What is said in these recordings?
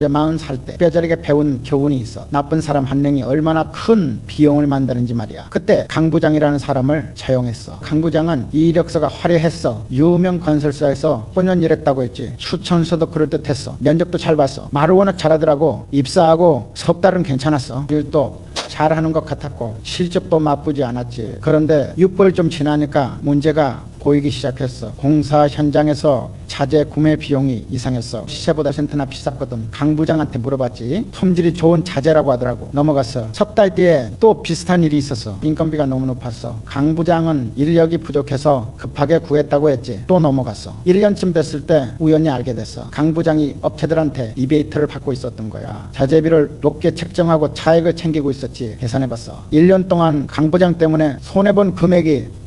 이제 40살 때 뼈저리게 배운 교훈이 있어. 나쁜 사람 한 명이 얼마나 큰 비용을 만드는지 말이야. 그때 강 부장이라는 사람을 채용했어. 강 부장은 이력서가 화려했어. 유명 건설사에서 5년 일했다고 했지. 추천서도 그럴듯했어. 면접도 잘 봤어. 말을 워낙 잘하더라고. 입사하고 석 달은 괜찮았어. 일도 잘하는 것 같았고 실적도 나쁘지 않았지. 그런데 6개월 좀 지나니까 문제가 보이기 시작했어. 공사 현장에서 자재 구매 비용이 이상했어. 시세보다 센트나 비쌌거든. 강 부장한테 물어봤지. 품질이 좋은 자재라고 하더라고. 넘어갔어. 석 달 뒤에 또 비슷한 일이 있었어. 인건비가 너무 높았어. 강 부장은 인력이 부족해서 급하게 구했다고 했지. 또 넘어갔어. 1년쯤 됐을 때 우연히 알게 됐어. 강 부장이 업체들한테 리베이트를 받고 있었던 거야. 자재비를 높게 책정하고 차액을 챙기고 있었지. 계산해봤어. 1년 동안 강 부장 때문에 손해본 금액이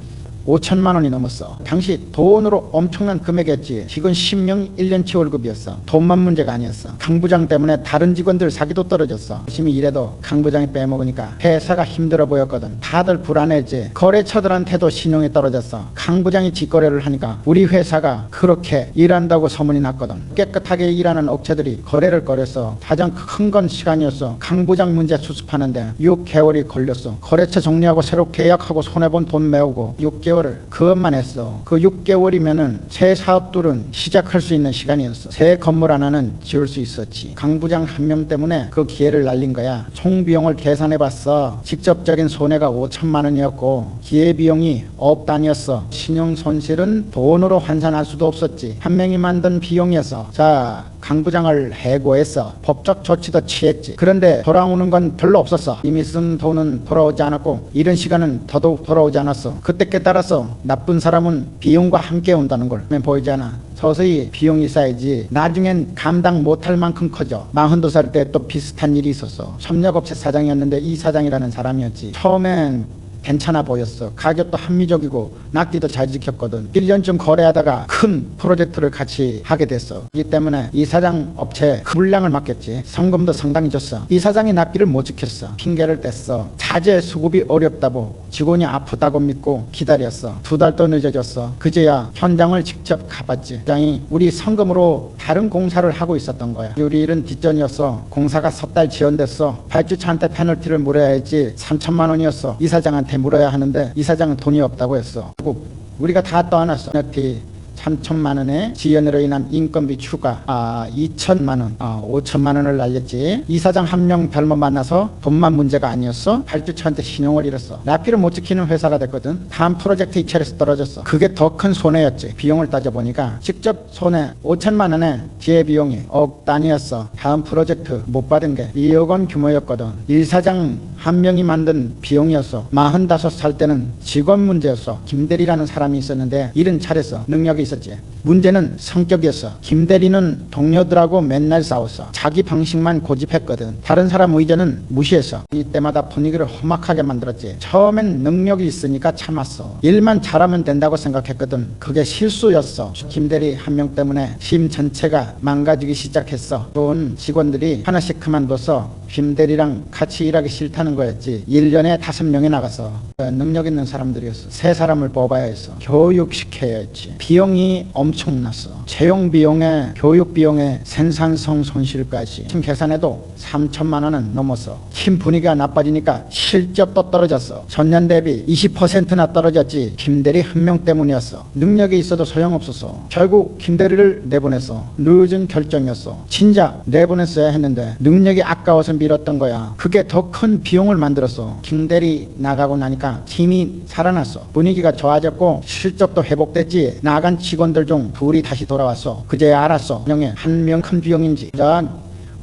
5천만 원이 넘었어. 당시 돈으로 엄청난 금액이었지. 직원 10명 1년치 월급이었어. 돈만 문제가 아니었어. 강 부장 때문에 다른 직원들 사기도 떨어졌어. 열심히 일해도 강 부장이 빼먹으니까 회사가 힘들어 보였거든. 다들 불안했지. 거래처들한테도 신용이 떨어졌어. 강 부장이 직거래를 하니까 우리 회사가 그렇게 일한다고 소문이 났거든. 깨끗하게 일하는 업체들이 거래를 꺼렸어. 가장 큰 건 시간이었어. 강 부장 문제 수습하는데 6개월이 걸렸어. 거래처 정리하고 새로 계약하고 손해본 돈 메우고 6개월 그것만 했어. 그 6개월이면은 새 사업들은 시작할 수 있는 시간이었어. 새 건물 하나는 지을 수 있었지. 강 부장 한 명 때문에 그 기회를 날린 거야. 총 비용을 계산해봤어. 직접적인 손해가 5천만 원이었고 기회비용이 억 단위였어. 신용 손실은 돈으로 환산할 수도 없었지. 한 명이 만든 비용이었어. 자, 강 부장을 해고했어. 법적 조치도 취했지. 그런데 돌아오는 건 별로 없었어. 이미 쓴 돈은 돌아오지 않았고 잃은 시간은 더더욱 돌아오지 않았어. 그때 깨달았어. 나쁜 사람은 비용과 함께 온다는 걸. 보이지 않아. 서서히 비용이 쌓이지 나중엔 감당 못할 만큼 커져. 42살 때 또 비슷한 일이 있었어. 협력업체 사장이었는데 이 사장이라는 사람이었지. 처음엔 괜찮아 보였어. 가격도 합리적이고 납기도 잘 지켰거든. 1년쯤 거래하다가 큰 프로젝트를 같이 하게 됐어. 이 때문에 이 사장 업체에 물량을 맡겼지. 성금도 상당히 줬어. 이 사장이 납기를 못 지켰어. 핑계를 댔어. 자재 수급이 어렵다고 직원이 아프다고 믿고 기다렸어. 2달 더 늦어졌어. 그제야 현장을 직접 가봤지. 사장이 우리 성금으로 다른 공사를 하고 있었던 거야. 우리 일은 뒷전이었어. 공사가 석 달 지연됐어. 발주차한테 페널티를 물어야 했지. 3천만 원이었어. 이 사장한테 물어야 하는데 이 사장은 돈이 없다고 했어. 우리가 다 떠안았어. 페널티 3천만 원에 지연으로 인한 인건비 추가 2천만 원, 5천만 원을 날렸지. 이 사장 한 명 잘못 만나서 돈만 문제가 아니었어. 발주처한테 신용을 잃었어. 납기를 못 지키는 회사가 됐거든. 다음 프로젝트 이차에서 떨어졌어. 그게 더 큰 손해였지. 비용을 따져보니까 직접 손해 5천만 원에 기회비용이 억 단위였어. 다음 프로젝트 못 받은 게 2억 원 규모였거든. 일 사장 한 명이 만든 비용이었어. 45살 때는 직원 문제였어. 김대리라는 사람이 있었는데 일은 잘했어. 능력이 있었지. 문제는 성격이었어. 김대리는 동료들하고 맨날 싸웠어. 자기 방식만 고집했거든. 다른 사람 의견은 무시했어. 이때마다 분위기를 험악하게 만들었지. 처음엔 능력이 있으니까 참았어. 일만 잘하면 된다고 생각했거든. 그게 실수였어. 김대리 한 명 때문에 팀 전체가 망가지기 시작했어. 좋은 직원들이 하나씩 그만둬서 김대리랑 같이 일하기 싫다는 거였지. 1년에 5명이 나가서 능력 있는 사람들이었어. 3사람을 뽑아야 했어. 교육시켜야 했지. 비용이 엄청났어. 채용 비용에 교육 비용에 생산성 손실까지 팀 계산해도 3천만 원은 넘었어. 팀 분위기가 나빠지니까 실적도 떨어졌어. 전년 대비 20%나 떨어졌지. 김대리 한 명 때문이었어. 능력이 있어도 소용없었어. 결국 김대리를 내보냈어. 늦은 결정이었어. 진작 내보냈어야 했는데 능력이 아까워서 밀었던 거야. 그게 더 큰 비용을 만들었어. 김대리 나가고 나니까 팀이 살아났어. 분위기가 좋아졌고 실적도 회복됐지. 나간 직원들 중 둘이 다시 돌아왔어. 그제야 알았어. 한 명 큰 비용인지.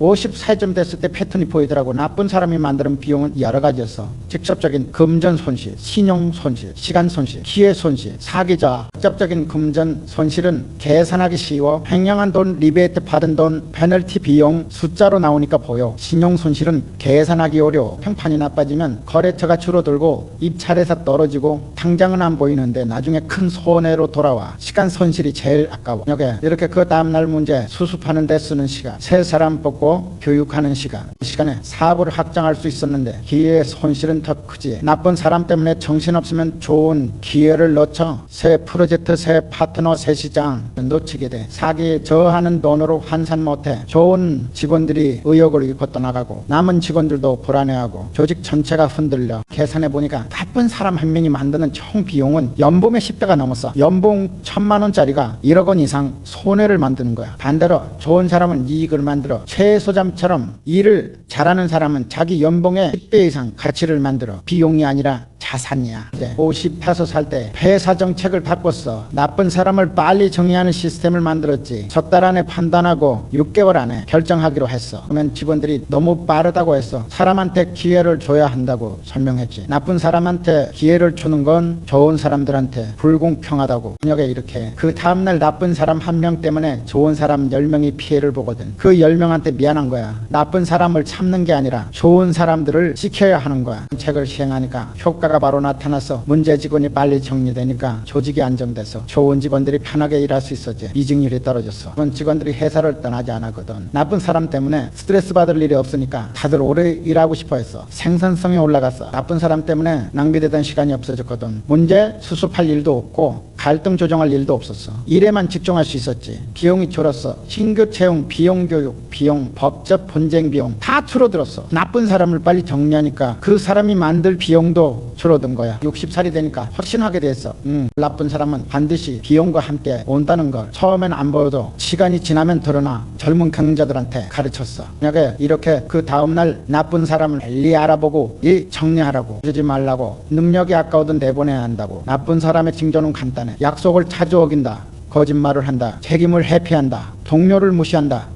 50살쯤 됐을 때 패턴이 보이더라고. 나쁜 사람이 만드는 비용은 여러 가지였어. 직접적인 금전 손실, 신용 손실, 시간 손실, 기회 손실, 사기자. 직접적인 금전 손실은 계산하기 쉬워. 횡령한 돈, 리베이트 받은 돈, 페널티 비용 숫자로 나오니까 보여. 신용 손실은 계산하기 어려워. 평판이 나빠지면 거래처가 줄어들고 입찰에서 떨어지고 당장은 안 보이는데 나중에 큰 손해로 돌아와. 시간 손실이 제일 아까워. 이렇게 그 다음날 문제 수습하는 데 쓰는 시간, 세 사람 뽑고 교육하는 시간, 이 시간에 사업을 확장할 수 있었는데 기회의 손실은 더 크지. 나쁜 사람 때문에 정신없으면 좋은 기회를 놓쳐 새 프로젝트, 새 파트너, 새 시장 놓치게 돼. 사기에 저하는 돈으로 환산 못해. 좋은 직원들이 의욕을 잃고 떠나가고 남은 직원들도 불안해하고 조직 전체가 흔들려. 계산해보니까 나쁜 사람 한 명이 만드는 총 비용은 연봉의 10배가 넘었어. 연봉 1,000만 원짜리가 1억 원 이상 손해를 만드는 거야. 반대로 좋은 사람은 이익을 만들어. 최소잠처럼 일을 잘하는 사람은 자기 연봉의 10배 이상 가치를 만들어. 비용이 아니라 자산이야. 이제 50페소 살 때 회사 정책을 바꿨어. 나쁜 사람을 빨리 정의하는 시스템을 만들었지. 석 달 안에 판단하고 6개월 안에 결정하기로 했어. 그러면 직원들이 너무 빠르다고 했어. 사람한테 기회를 줘야 한다고 설명했지. 나쁜 사람한테 기회를 주는 건 좋은 사람들한테 불공평하다고 번역에 이렇게. 그 다음날 나쁜 사람 한 명 때문에 좋은 사람 10명이 피해를 보거든. 그 10명한테 미안한 거야. 나쁜 사람을 참는 게 아니라 좋은 사람들을 지켜야 하는 거야. 정책을 시행하니까 효과가 바로 나타나서 문제 직원이 빨리 정리되니까 조직이 안정돼서 좋은 직원들이 편하게 일할 수 있었지. 이직률이 떨어졌어. 그런 직원들이 회사를 떠나지 않았거든. 나쁜 사람 때문에 스트레스 받을 일이 없으니까 다들 오래 일하고 싶어 했어. 생산성이 올라갔어. 나쁜 사람 때문에 낭비되던 시간이 없어졌거든. 문제 수습할 일도 없고 갈등 조정할 일도 없었어. 일에만 집중할 수 있었지. 비용이 줄었어. 신규 채용, 비용 교육, 비용, 법적 분쟁 비용 다 줄어들었어. 나쁜 사람을 빨리 정리하니까 그 사람이 만들 비용도 줄어든 거야. 60살이 되니까 확신하게 됐어. 나쁜 사람은 반드시 비용과 함께 온다는 걸 처음엔 안 보여도 시간이 지나면 드러나. 젊은 경자들한테 가르쳤어. 만약에 이렇게 그 다음날 나쁜 사람을 빨리 알아보고 일 정리하라고. 그러지 말라고. 능력이 아까워도 내보내야 한다고. 나쁜 사람의 징조는 간단해. 약속을 자주 어긴다. 거짓말을 한다. 책임을 회피한다. 동료를 무시한다.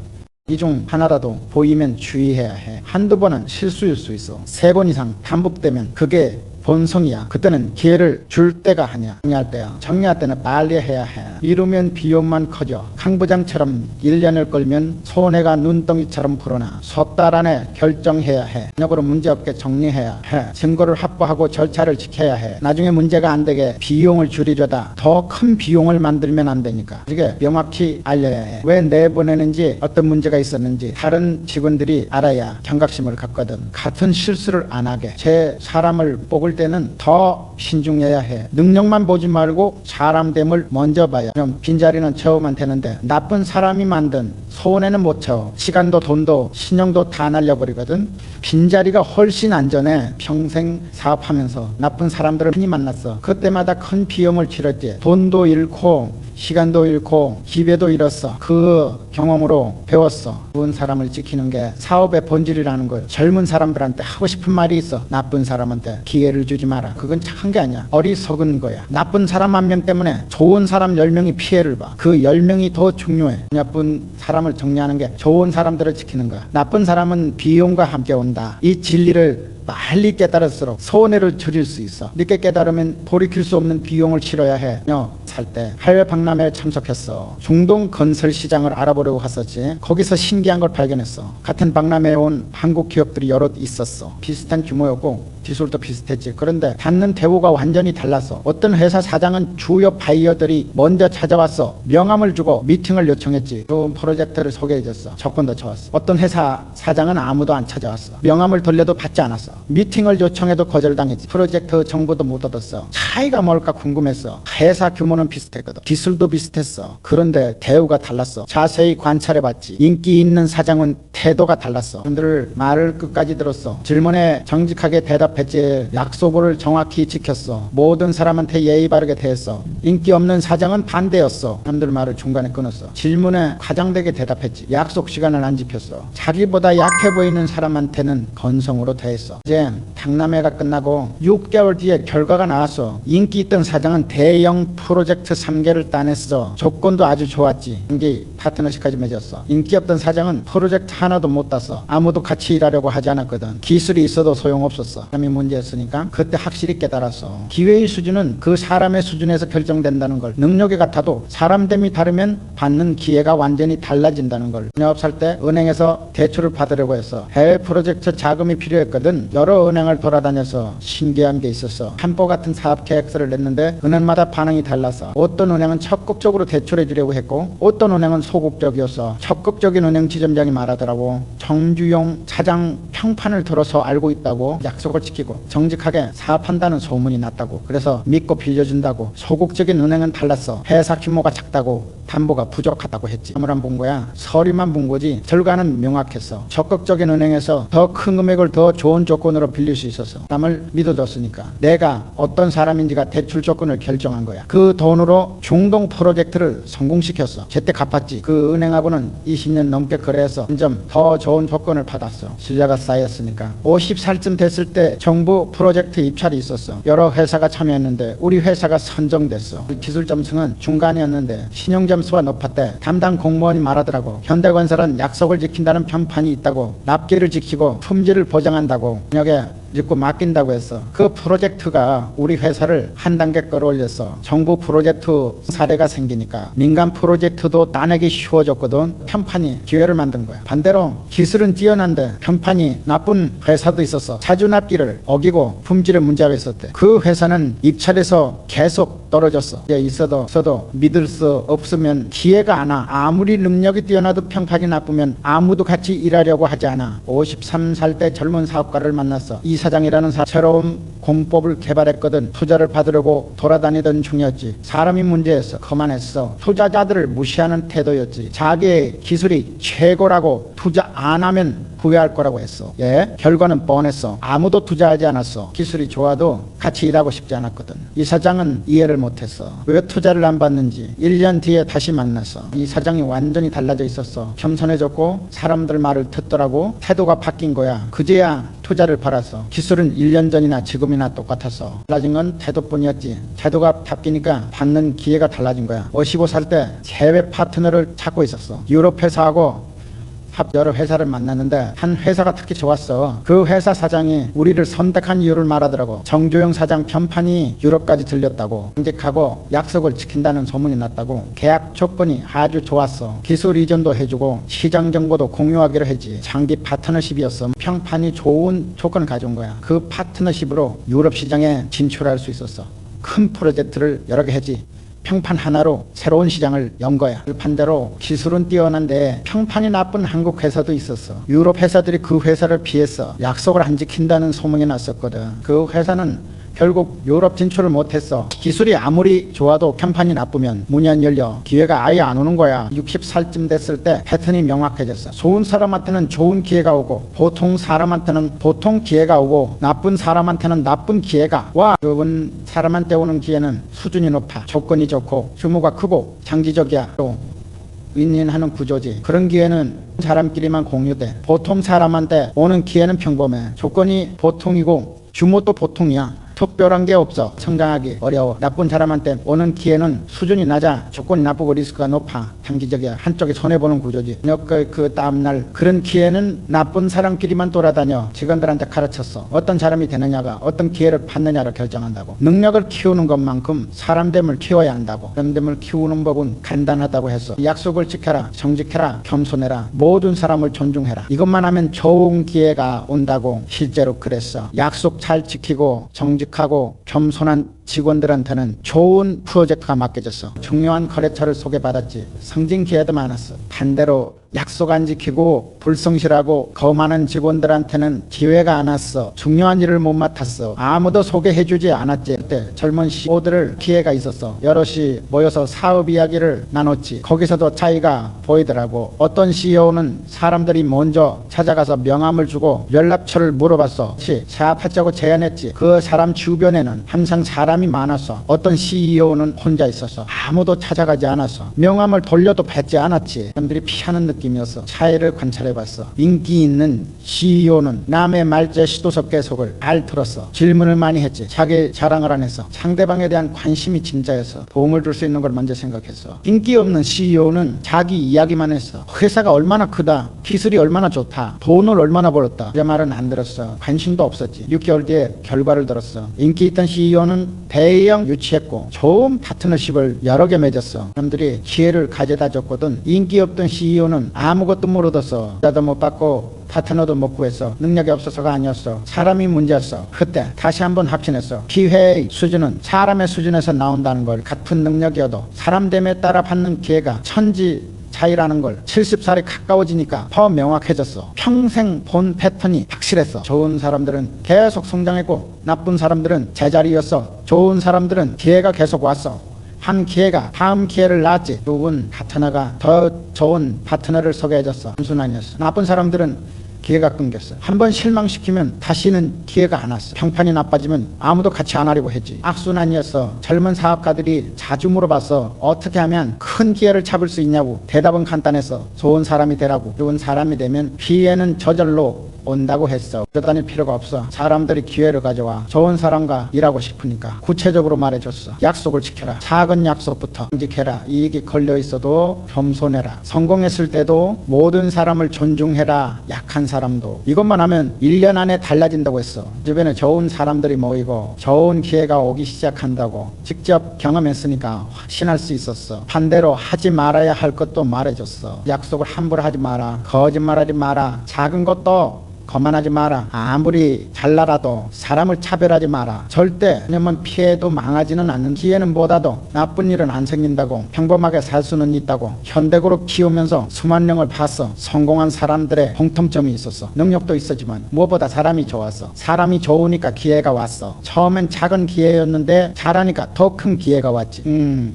이 중 하나라도 보이면 주의해야 해. 한두 번은 실수일 수 있어. 3번 이상 반복되면 그게 본성이야. 그때는 기회를 줄 때가 아니야. 정리할 때야. 정리할 때는 빨리 해야 해. 이루면 비용만 커져. 강 부장처럼 1년을 끌면 손해가 눈덩이처럼 불어나. 석 달 안에 결정해야 해. 번역으로 문제없게 정리해야 해. 증거를 확보하고 절차를 지켜야 해. 나중에 문제가 안 되게 비용을 줄이려다 더 큰 비용을 만들면 안 되니까. 이게 명확히 알려야 해. 왜 내보내는지, 어떤 문제가 있었는지 다른 직원들이 알아야 경각심을 갖거든. 같은 실수를 안 하게. 제 사람을 뽑을 때는 더 신중해야 해. 능력만 보지 말고 사람됨을 먼저 봐야. 그럼 빈자리는 채우면 되는데 나쁜 사람이 만든 손해는 못 채워. 시간도 돈도 신용도 다 날려버리거든. 빈자리가 훨씬 안전해. 평생 사업하면서 나쁜 사람들을 많이 만났어. 그때마다 큰 비용을 치렀지. 돈도 잃고 시간도 잃고 기회도 잃었어. 그 경험으로 배웠어. 좋은 사람을 지키는 게 사업의 본질이라는 걸. 젊은 사람들한테 하고 싶은 말이 있어. 나쁜 사람한테 기회를 주지 마라. 그건 착한 게 아니야. 어리석은 거야. 나쁜 사람 한 명 때문에 좋은 사람 10명이 피해를 봐. 그 10명이 더 중요해. 나쁜 사람을 정리하는 게 좋은 사람들을 지키는 거야. 나쁜 사람은 비용과 함께 온다. 이 진리를 빨리 깨달을수록 손해를 줄일 수 있어. 늦게 깨달으면 돌이킬 수 없는 비용을 치러야 해. 살 때 해외 박람회에 참석했어. 중동 건설 시장을 알아보려고 갔었지. 거기서 신기한 걸 발견했어. 같은 박람회에 온 한국 기업들이 여럿 있었어. 비슷한 규모였고 기술도 비슷했지. 그런데 받는 대우가 완전히 달랐어. 어떤 회사 사장은 주요 바이어들이 먼저 찾아왔어. 명함을 주고 미팅을 요청했지. 좋은 프로젝트를 소개해줬어. 조건도 좋았어. 어떤 회사 사장은 아무도 안 찾아왔어. 명함을 돌려도 받지 않았어. 미팅을 요청해도 거절당했지. 프로젝트 정보도 못 얻었어. 차이가 뭘까 궁금했어. 회사 규모는 비슷했거든. 기술도 비슷했어. 그런데 대우가 달랐어. 자세히 관찰해봤지. 인기 있는 사장은 태도가 달랐어. 사람들 말을 끝까지 들었어. 질문에 정직하게 대답했지. 약속을 정확히 지켰어. 모든 사람한테 예의 바르게 대했어. 인기 없는 사장은 반대였어. 사람들 말을 중간에 끊었어. 질문에 과장되게 대답했지. 약속 시간을 안 지켰어. 자기보다 약해 보이는 사람한테는 건성으로 대했어. 이제 박람회가 끝나고 6개월 뒤에 결과가 나왔어. 인기 있던 사장은 대형 프로젝트 3개를 따냈어. 조건도 아주 좋았지. 인기 파트너십까지 맺었어. 인기 없던 사장은 프로젝트 하나도 못 땄어. 아무도 같이 일하려고 하지 않았거든. 기술이 있어도 소용없었어. 사람이 문제였으니까 그때 확실히 깨달았어. 기회의 수준은 그 사람의 수준에서 결정된다는 걸. 능력이 같아도 사람됨이 다르면 받는 기회가 완전히 달라진다는 걸. 영업 살 때 은행에서 대출을 받으려고 했어. 해외 프로젝트 자금이 필요했거든. 여러 은행을 돌아다녀서 신기한 게 있었어. 한보 같은 사업 계획서를 냈는데 은행마다 반응이 달랐어. 어떤 은행은 적극적으로 대출해 주려고 했고 어떤 은행은 소극적이었어. 적극적인 은행 지점장이 말하더라고. 정주용 사장 평판을 들어서 알고 있다고 약속을 지키고 정직하게 사업한다는 소문이 났다고. 그래서 믿고 빌려준다고. 소극적인 은행은 달랐어. 회사 규모가 작다고 담보가 부족하다고 했지. 사물만 본 거야. 서류만 본 거지. 결과는 명확했어. 적극적인 은행에서 더 큰 금액을 더 좋은 조건으로 빌릴 수 있었어. 사람을 믿어줬으니까. 내가 어떤 사람인지가 대출 조건을 결정한 거야. 그 돈으로 중동 프로젝트를 성공시켰어. 제때 갚았지. 그 은행하고는 20년 넘게 거래해서 점점 더 좋은 조건을 받았어. 신뢰가 쌓였으니까. 50살쯤 됐을 때 정부 프로젝트 입찰이 있었어. 여러 회사가 참여했는데 우리 회사가 선정됐어. 기술 점수는 중간이었는데 신용 점수가 높았대. 담당 공무원이 말하더라고. 현대건설은 약속을 지킨다는 편판이 있다고. 납기를 지키고 품질을 보장한다고. 저녁에 짓고 맡긴다고 했어. 그 프로젝트가 우리 회사를 한 단계 끌어올렸어. 정부 프로젝트 사례가 생기니까 민간 프로젝트도 따내기 쉬워졌거든. 편판이 기회를 만든 거야. 반대로 기술은 뛰어난데 편판이 나쁜 회사도 있었어. 자주 납기를 어기고 품질에 문제가 있었대. 그 회사는 입찰에서 계속 떨어졌어. 있어도 믿을 수 없으면 기회가 안 와. 아무리 능력이 뛰어나도 편판이 나쁘면 아무도 같이 일하려고 하지 않아. 53살 때 젊은 사업가를 만났어. 이사장이라는 새로운 공법을 개발했거든. 투자를 받으려고 돌아다니던 중이었지. 사람이 문제였어. 그만했어. 투자자들을 무시하는 태도였지. 자기의 기술이 최고라고 투자 안 하면 후회할 거라고 했어. 결과는 뻔했어. 아무도 투자하지 않았어. 기술이 좋아도 같이 일하고 싶지 않았거든. 이사장은 이해를 못했어. 왜 투자를 안 받는지. 1년 뒤에 다시 만났어. 이사장이 완전히 달라져 있었어. 겸손해졌고 사람들 말을 듣더라고. 태도가 바뀐 거야. 그제야 투자를 받았어. 기술은 1년 전이나 지금이나 똑같았어. 달라진 건 태도뿐이었지. 태도가 바뀌니까 받는 기회가 달라진 거야. 55살 때 해외 파트너를 찾고 있었어. 유럽 회사하고 여러 회사를 만났는데 한 회사가 특히 좋았어. 그 회사 사장이 우리를 선택한 이유를 말하더라고. 정조영 사장 편판이 유럽까지 들렸다고. 정직하고 약속을 지킨다는 소문이 났다고. 계약 조건이 아주 좋았어. 기술 이전도 해주고 시장 정보도 공유하기로 했지. 장기 파트너십이었어. 편판이 좋은 조건을 가져온 거야. 그 파트너십으로 유럽 시장에 진출할 수 있었어. 큰 프로젝트를 여러 개 했지. 평판 하나로 새로운 시장을 연 거야. 반대로 기술은 뛰어난데 평판이 나쁜 한국 회사도 있었어. 유럽 회사들이 그 회사를 피했어. 약속을 안 지킨다는 소문이 났었거든. 그 회사는 결국 유럽 진출을 못했어. 기술이 아무리 좋아도 편판이 나쁘면 문이 안 열려. 기회가 아예 안 오는 거야. 60살쯤 됐을 때 패턴이 명확해졌어. 좋은 사람한테는 좋은 기회가 오고 보통 사람한테는 보통 기회가 오고 나쁜 사람한테는 나쁜 기회가 와. 좋은 사람한테 오는 기회는 수준이 높아. 조건이 좋고 규모가 크고 장기적이야. 또 윈윈하는 구조지. 그런 기회는 사람끼리만 공유돼. 보통 사람한테 오는 기회는 평범해. 조건이 보통이고 규모도 보통이야. 특별한 게 없어. 성장하기 어려워. 나쁜 사람한테 오는 기회는 수준이 낮아. 조건이 나쁘고 리스크가 높아. 단기적이야. 한쪽이 손해보는 구조지. 그 다음날 그런 기회는 나쁜 사람끼리만 돌아다녀. 직원들한테 가르쳤어. 어떤 사람이 되느냐가 어떤 기회를 받느냐를 결정한다고. 능력을 키우는 것만큼 사람됨을 키워야 한다고. 사람됨을 키우는 법은 간단하다고 했어. 약속을 지켜라. 정직해라. 겸손해라. 모든 사람을 존중해라. 이것만 하면 좋은 기회가 온다고. 실제로 그랬어. 약속 잘 지키고 정직하고 겸손한 직원들한테는 좋은 프로젝트가 맡겨졌어. 중요한 거래처를 소개받았지. 승진 기회도 많았어. 반대로 약속 안 지키고 불성실하고 거만한 직원들한테는 기회가 안 왔어. 중요한 일을 못 맡았어. 아무도 소개해주지 않았지. 그때 젊은 CEO들을 기회가 있었어. 여럿이 모여서 사업 이야기를 나눴지. 거기서도 차이가 보이더라고. 어떤 CEO는 사람들이 먼저 찾아가서 명함을 주고 연락처를 물어봤어. 사업하자고 제안했지. 그 사람 주변에는 항상 사람이 많았어. 어떤 CEO는 혼자 있었어. 아무도 찾아가지 않았어. 명함을 돌려도 받지 않았지. 사람들이 피하는 느낌이었어. 차이를 관찰해봤어. 인기 있는 CEO는 남의 말재 시도석 계속을 잘 들었어. 질문을 많이 했지. 자기 자랑을 안 했어. 상대방에 대한 관심이 진짜였어. 도움을 줄 수 있는 걸 먼저 생각했어. 인기 없는 CEO는 자기 이야기만 했어. 회사가 얼마나 크다. 기술이 얼마나 좋다. 돈을 얼마나 벌었다. 그 말은 안 들었어. 관심도 없었지. 6개월 뒤에 결과를 들었어. 인기 있던 CEO는 대형 유치했고 좋은 파트너십을 여러 개 맺었어. 사람들이 기회를 가져다 줬거든. 인기 없던 CEO는 아무것도 못 얻었어. 투자도 못 받고 파트너도 못 구했어. 능력이 없어서가 아니었어. 사람이 문제였어. 그때 다시 한번 확신했어. 기회의 수준은 사람의 수준에서 나온다는 걸. 같은 능력이어도 사람됨에 따라 받는 기회가 천지 차이라는 걸 70살이 가까워지니까 더 명확해졌어. 평생 본 패턴이 확실했어. 좋은 사람들은 계속 성장했고 나쁜 사람들은 제자리였어. 좋은 사람들은 기회가 계속 왔어. 한 기회가 다음 기회를 낳았지. 좋은 파트너가 더 좋은 파트너를 소개해줬어. 단순하니었어. 나쁜 사람들은 기회가 끊겼어. 한번 실망시키면 다시는 기회가 안 왔어. 평판이 나빠지면 아무도 같이 안 하려고 했지. 악순환이었어. 젊은 사업가들이 자주 물어봤어. 어떻게 하면 큰 기회를 잡을 수 있냐고. 대답은 간단했어. 좋은 사람이 되라고. 좋은 사람이 되면 기회는 저절로 온다고 했어. 그러다닐 필요가 없어. 사람들이 기회를 가져와. 좋은 사람과 일하고 싶으니까. 구체적으로 말해줬어. 약속을 지켜라. 작은 약속부터 지켜라. 이익이 걸려있어도 겸손해라. 성공했을 때도 모든 사람을 존중해라. 약한 사람도. 이것만 하면 1년 안에 달라진다고 했어. 주변에 좋은 사람들이 모이고 좋은 기회가 오기 시작한다고 직접 경험했으니까 확신할 수 있었어. 반대로 하지 말아야 할 것도 말해줬어. 약속을 함부로 하지 마라. 거짓말하지 마라. 작은 것도 거만하지 마라. 아무리 잘나라도 사람을 차별하지 마라. 절대 왜냐면 피해도 망하지는 않는. 기회는 뭐다도 나쁜 일은 안 생긴다고. 평범하게 살 수는 있다고. 현대그룹 키우면서 수만 명을 봤어. 성공한 사람들의 공통점이 있었어. 능력도 있었지만 무엇보다 사람이 좋았어. 사람이 좋으니까 기회가 왔어. 처음엔 작은 기회였는데 잘하니까 더 큰 기회가 왔지.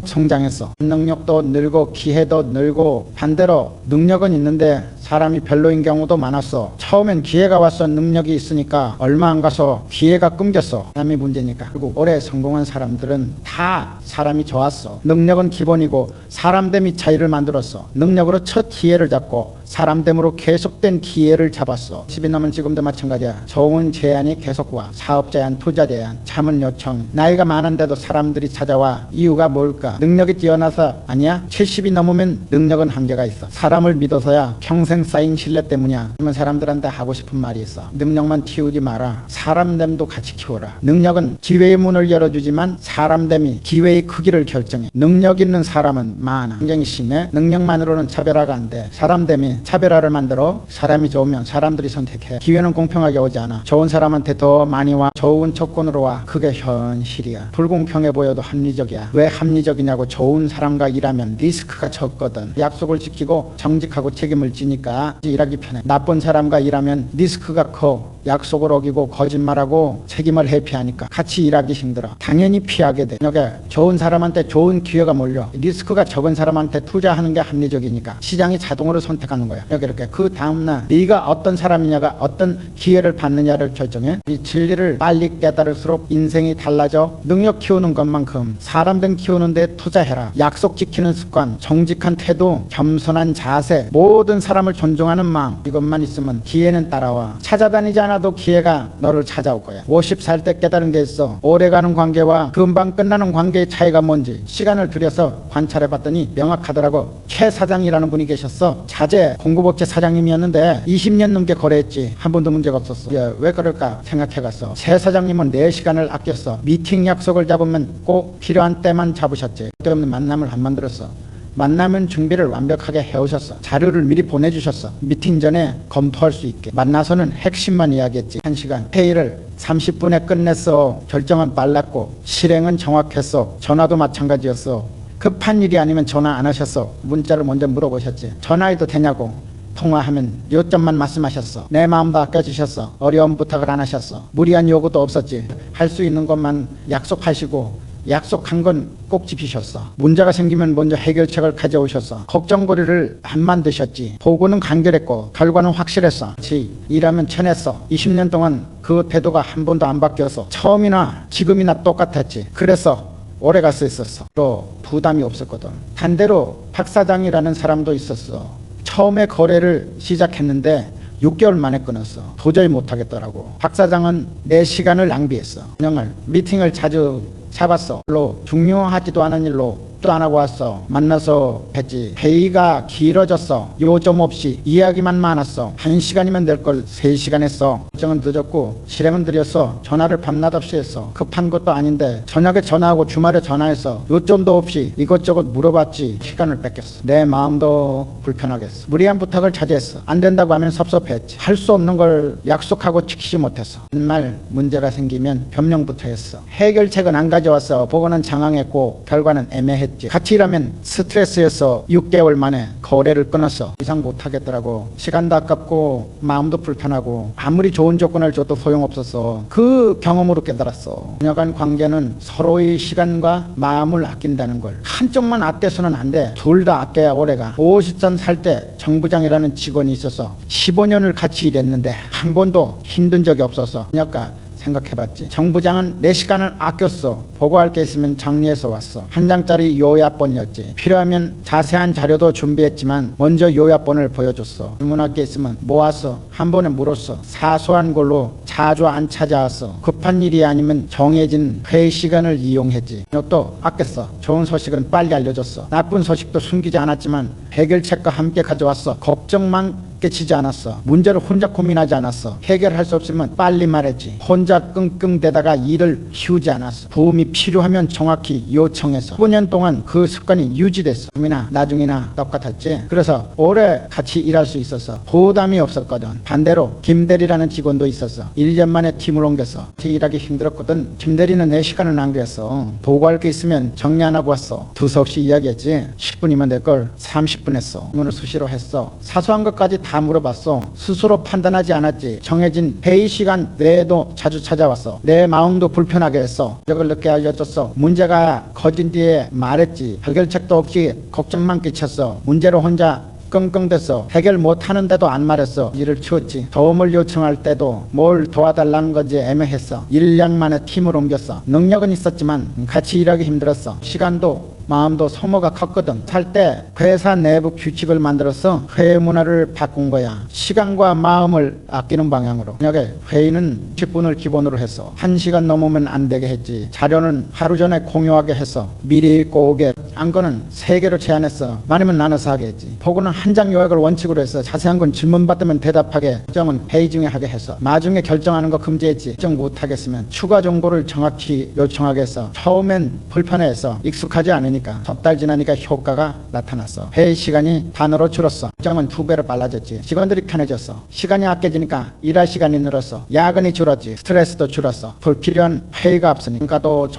성장했어. 능력도 늘고 기회도 늘고. 반대로 능력은 있는데 사람이 별로인 경우도 많았어. 처음엔 기회가 왔어. 능력이 있으니까 얼마 안 가서 기회가 끊겼어. 사람이 문제니까. 그리고 오래 성공한 사람들은 다 사람이 좋았어. 능력은 기본이고 사람됨이 차이를 만들었어. 능력으로 첫 기회를 잡고 사람됨으로 계속된 기회를 잡았어. 10이 넘은 지금도 마찬가지야. 좋은 제안이 계속 와. 사업 제안, 투자 제안, 자문 요청. 나이가 많은데도 사람들이 찾아와. 이유가 뭘까? 능력이 뛰어나서 아니야? 70이 넘으면 능력은 한계가 있어. 사람을 믿어서야. 평생 쌓인 신뢰 때문이야. 그러면 사람들한테 하고 싶은 말이 있어. 능력만 키우지 마라. 사람됨도 같이 키워라. 능력은 기회의 문을 열어주지만 사람됨이 기회의 크기를 결정해. 능력 있는 사람은 많아. 굉장히 심해. 능력만으로는 차별화가 안 돼. 사람됨이 차별화를 만들어. 사람이 좋으면 사람들이 선택해. 기회는 공평하게 오지 않아. 좋은 사람한테 더 많이 와. 좋은 조건으로 와. 그게 현실이야. 불공평해 보여도 합리적이야. 왜 합리적이냐고. 좋은 사람과 일하면 리스크가 적거든. 약속을 지키고 정직하고 책임을 지니까 일하기 편해. 나쁜 사람과 일하면 리스크가 커. 약속을 어기고 거짓말하고 책임을 회피하니까 같이 일하기 힘들어. 당연히 피하게 돼. 여기 좋은 사람한테 좋은 기회가 몰려. 리스크가 적은 사람한테 투자하는 게 합리적이니까 시장이 자동으로 선택하는 거야. 여기 이렇게 그 다음날 네가 어떤 사람이냐가 어떤 기회를 받느냐를 결정해. 이 진리를 빨리 깨달을수록 인생이 달라져. 능력 키우는 것만큼 사람들 키우는 데 투자해라. 약속 지키는 습관, 정직한 태도, 겸손한 자세, 모든 사람을 존중하는 마음. 이것만 있으면 기회는 따라와. 찾아다니지 않아도 기회가 너를 찾아올 거야. 50살 때 깨달은 게 있어. 오래가는 관계와 금방 끝나는 관계의 차이가 뭔지 시간을 들여서 관찰해 봤더니 명확하더라고. 최 사장이라는 분이 계셨어. 자재 공급업체 사장님이었는데 20년 넘게 거래했지. 한 번도 문제가 없었어. 왜 그럴까 생각해봤어. 최 사장님은 내 시간을 아꼈어. 미팅 약속을 잡으면 꼭 필요한 때만 잡으셨지. 때없는 만남을 안 만들었어. 만나면 준비를 완벽하게 해오셨어. 자료를 미리 보내주셨어. 미팅 전에 검토할 수 있게. 만나서는 핵심만 이야기했지. 1시간 회의를 30분에 끝냈어. 결정은 빨랐고 실행은 정확했어. 전화도 마찬가지였어. 급한 일이 아니면 전화 안 하셨어. 문자를 먼저 물어보셨지. 전화해도 되냐고. 통화하면 요점만 말씀하셨어. 내 마음도 아껴주셨어. 어려운 부탁을 안 하셨어. 무리한 요구도 없었지. 할 수 있는 것만 약속하시고 약속한 건 꼭 지키셨어. 문제가 생기면 먼저 해결책을 가져오셨어. 걱정거리를 안 만드셨지. 보고는 간결했고 결과는 확실했어. 그렇지. 일하면 쳐냈어. 20년 동안 그 태도가 한 번도 안 바뀌었어. 처음이나 지금이나 똑같았지. 그래서 오래 갈 수 있었어. 또 부담이 없었거든. 반대로 박 사장이라는 사람도 있었어. 처음에 거래를 시작했는데 6개월 만에 끊었어. 도저히 못하겠더라고. 박 사장은 내 시간을 낭비했어. 그냥 미팅을 자주 잡았어. 별로 중요하지도 않은 일로 또 안 하고 왔어. 만나서 했지. 회의가 길어졌어. 요점 없이 이야기만 많았어. 1시간이면 될 걸 3시간 했어. 결정은 늦었고 실행은 느렸어. 전화를 밤낮 없이 했어. 급한 것도 아닌데 저녁에 전화하고 주말에 전화했어. 요점도 없이 이것저것 물어봤지. 시간을 뺏겼어. 내 마음도 불편하겠어. 무리한 부탁을 자제했어. 안 된다고 하면 섭섭했지. 할 수 없는 걸 약속하고 지키지 못했어. 정말 문제가 생기면 변명부터 했어. 해결책은 안 가져왔어. 보고는 장황했고 결과는 애매했지. 했지. 같이 일하면 스트레스에서 6개월 만에 거래를 끊었어. 이상 못하겠더라고. 시간도 아깝고 마음도 불편하고 아무리 좋은 조건을 줘도 소용없었어. 그 경험으로 깨달았어. 그녀간 관계는 서로의 시간과 마음을 아낀다는 걸. 한쪽만 아껴서는 안 돼. 둘 다 아껴야 오래가. 50선 살 때 정부장이라는 직원이 있어서 15년을 같이 일했는데 한 번도 힘든 적이 없었어. 그러니까 생각해봤지. 정부장은 내 시간을 아꼈어. 보고할 게 있으면 정리해서 왔어. 한 장짜리 요약본이었지. 필요하면 자세한 자료도 준비했지만 먼저 요약본을 보여줬어. 질문할 게 있으면 모았어. 한 번에 물었어. 사소한 걸로 자주 안 찾아왔어. 급한 일이 아니면 정해진 회의 시간을 이용했지. 또 아꼈어. 좋은 소식은 빨리 알려줬어. 나쁜 소식도 숨기지 않았지만 해결책과 함께 가져왔어. 걱정만 깨치지 않았어. 문제를 혼자 고민하지 않았어. 해결할 수 없으면 빨리 말했지. 혼자 끙끙대다가 일을 키우지 않았어. 도움이 필요하면 정확히 요청했어. 5년 동안 그 습관이 유지됐어. 나중이나 똑같았지. 그래서 오래 같이 일할 수 있었어. 부담이 없었거든. 반대로 김대리라는 직원도 있었어. 1년 만에 팀을 옮겼어. 같이 일하기 힘들었거든. 김대리는 내 시간을 낭비했어. 보고할 게 있으면 정리 안 하고 왔어. 두서없이 이야기했지. 10분이면 될 걸 30분 했어. 질문을 수시로 했어. 사소한 것까지 다 물어봤어. 스스로 판단하지 않았지. 정해진 회의 시간 외에도 자주 찾아왔어. 내 마음도 불편하게 했어. 적을 늦게 알려줬어. 문제가 커진 뒤에 말했지. 해결책도 없이 걱정만 끼쳤어. 문제로 혼자 끙끙댔어. 해결 못하는데도 안 말했어. 일을 치웠지. 도움을 요청할 때도 뭘 도와달라는 건지 애매했어. 1년 만에 팀을 옮겼어. 능력은 있었지만 같이 일하기 힘들었어. 시간도 마음도 소모가 컸거든. 살 때 회사 내부 규칙을 만들어서 회의 문화를 바꾼 거야. 시간과 마음을 아끼는 방향으로. 저녁에 회의는 10분을 기본으로 했어. 1시간 넘으면 안 되게 했지. 자료는 하루 전에 공유하게 했어. 미리 읽고 오게. 안건은 3개로 제한했어. 많으면 나눠서 하게 했지. 보고는 한 장 요약을 원칙으로 했어. 자세한 건 질문 받으면 대답하게. 결정은 회의 중에 하게 했어. 나중에 결정하는 거 금지했지. 결정 못하겠으면 추가 정보를 정확히 요청하게 했어. 처음엔 불편해했어. 익숙하지 않으니까. 석 달 지나니까 효과가 나타났어. 회의 시간이 반으로 줄었어. 결정은 2배로 빨라졌지. 직원들이 편해졌어. 시간이 아껴지니까 일할 시간이 늘었어. 야근이 줄었지. 스트레스도 줄었어. 불필요한 회의가 없으니 평가도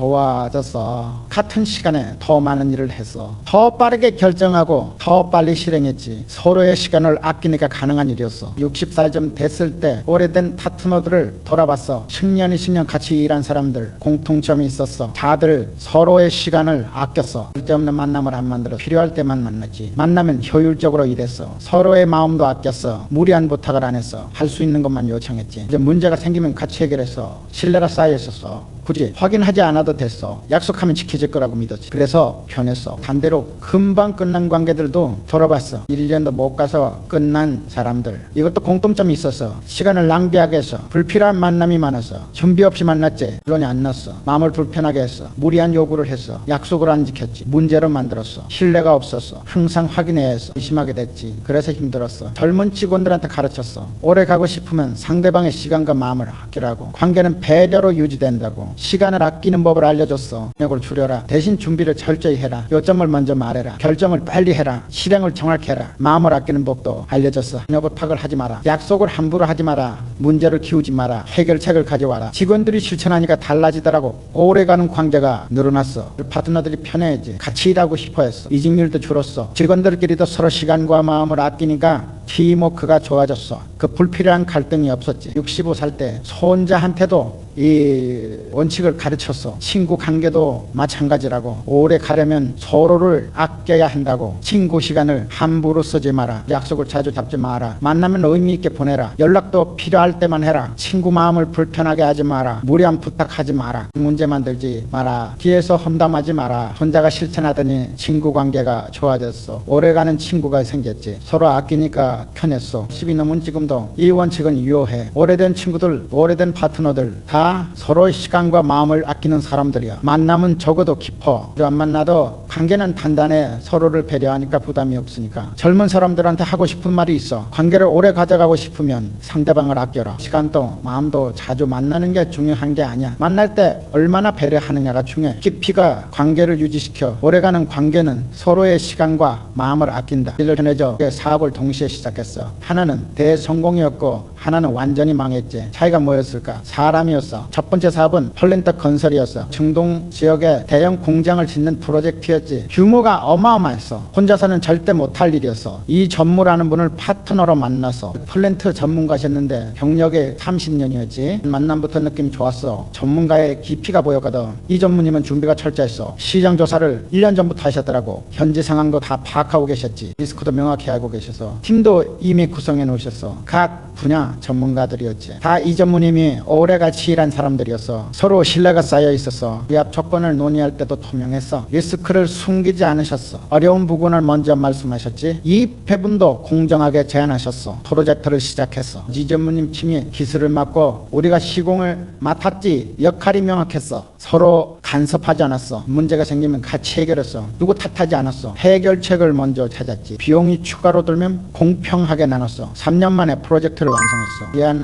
좋아졌어. 같은 시간에 더 많은 일을 했어. 더 빠르게 결정하고 더 빨리 실행했지. 서로의 시간을 아끼니까 가능한 일이었어. 60살 좀 됐을 때 오래된 파트너들을 돌아봤어. 10년, 20년 같이 일한 사람들 공통점이 있었어. 다들 서로의 시간을 아꼈어. 쓸데없는 만남을 안 만들어. 필요할 때만 만났지. 만나면 효율적으로 일했어. 서로의 마음도 아꼈어. 무리한 부탁을 안 했어. 할 수 있는 것만 요청했지. 이제 문제가 생기면 같이 해결했어. 신뢰가 쌓여 있었어. 굳이 확인하지 않아도 됐어. 약속하면 지켜질 거라고 믿었지. 그래서 편했어. 반대로 금방 끝난 관계들도 돌아봤어. 1년도 못 가서 끝난 사람들. 이것도 공통점이 있었어. 시간을 낭비하게 했어. 불필요한 만남이 많았어. 준비 없이 만났지. 결론이 안 났어. 마음을 불편하게 했어. 무리한 요구를 했어. 약속을 안 지켰지. 문제로 만들었어. 신뢰가 없었어. 항상 확인해야 했어. 의심하게 됐지. 그래서 힘들었어. 젊은 직원들한테 가르쳤어. 오래 가고 싶으면 상대방의 시간과 마음을 아끼라고. 관계는 배려로 유지된다고. 시간을 아끼는 법을 알려줬어. 능력을 줄여라. 대신 준비를 철저히 해라. 요점을 먼저 말해라. 결정을 빨리 해라. 실행을 정확히 해라. 마음을 아끼는 법도 알려줬어. 능력 부탁을 하지 마라. 약속을 함부로 하지 마라. 문제를 키우지 마라. 해결책을 가져와라. 직원들이 실천하니까 달라지더라고. 오래가는 관계가 늘어났어. 파트너들이 편해지. 같이 일하고 싶어했어. 이직률도 줄었어. 직원들끼리도 서로 시간과 마음을 아끼니까 팀워크가 좋아졌어. 그 불필요한 갈등이 없었지. 65살 때 손자한테도 이 원칙을 가르쳤어. 친구 관계도 마찬가지라고. 오래 가려면 서로를 아껴야 한다고. 친구 시간을 함부로 쓰지 마라. 약속을 자주 잡지 마라. 만나면 의미 있게 보내라. 연락도 필요할 때만 해라. 친구 마음을 불편하게 하지 마라. 무리한 부탁하지 마라. 문제 만들지 마라. 뒤에서 험담하지 마라. 손자가 실천하더니 친구 관계가 좋아졌어. 오래가는 친구가 생겼지. 서로 아끼니까 편했어. 10이 넘은 지금도 이 원칙은 유효해. 오래된 친구들, 오래된 파트너들 다 서로의 시간과 마음을 아끼는 사람들이야. 만남은 적어도 깊어. 안 만나도 관계는 단단해. 서로를 배려하니까 부담이 없으니까. 젊은 사람들한테 하고 싶은 말이 있어. 관계를 오래 가져가고 싶으면 상대방을 아끼 아껴라. 시간도 마음도 자주 만나는 게 중요한 게 아니야. 만날 때 얼마나 배려하느냐가 중요해. 깊이가 관계를 유지시켜. 오래가는 관계는 서로의 시간과 마음을 아낀다. 일을 전해져 사업을 동시에 시작했어. 하나는 대성공이었고 하나는 완전히 망했지. 차이가 뭐였을까? 사람이었어. 첫 번째 사업은 폴란드 건설이었어. 중동 지역에 대형 공장을 짓는 프로젝트였지. 규모가 어마어마했어. 혼자서는 절대 못할 일이었어. 이 전무라는 분을 파트너로 만나서 폴란드 전문가셨는데 경력이 30년이었지. 만남부터 느낌 좋았어. 전문가의 깊이가 보였거든. 이 전무님은 준비가 철저했어. 시장 조사를 1년 전부터 하셨더라고. 현지 상황도 다 파악하고 계셨지. 리스크도 명확히 알고 계셔서 팀도 이미 구성해 놓으셨어. 각 분야 전문가들이었지. 다 이 전무님이 오래같이 일한 사람들이었어. 서로 신뢰가 쌓여 있었어. 위압 조건을 논의할 때도 투명했어. 리스크를 숨기지 않으셨어. 어려운 부분을 먼저 말씀하셨지. 이익 배분도 공정하게 제안하셨어. 프로젝트를 시작했어. 이 전무님 팀이 기술을 맡고 우리가 시공을 맡았지. 역할이 명확했어. 서로 간섭하지 않았어. 문제가 생기면 같이 해결했어. 누구 탓하지 않았어. 해결책을 먼저 찾았지. 비용이 추가로 들면 공평하게 나눴어. 3년 만에 프로젝트를 완성했어.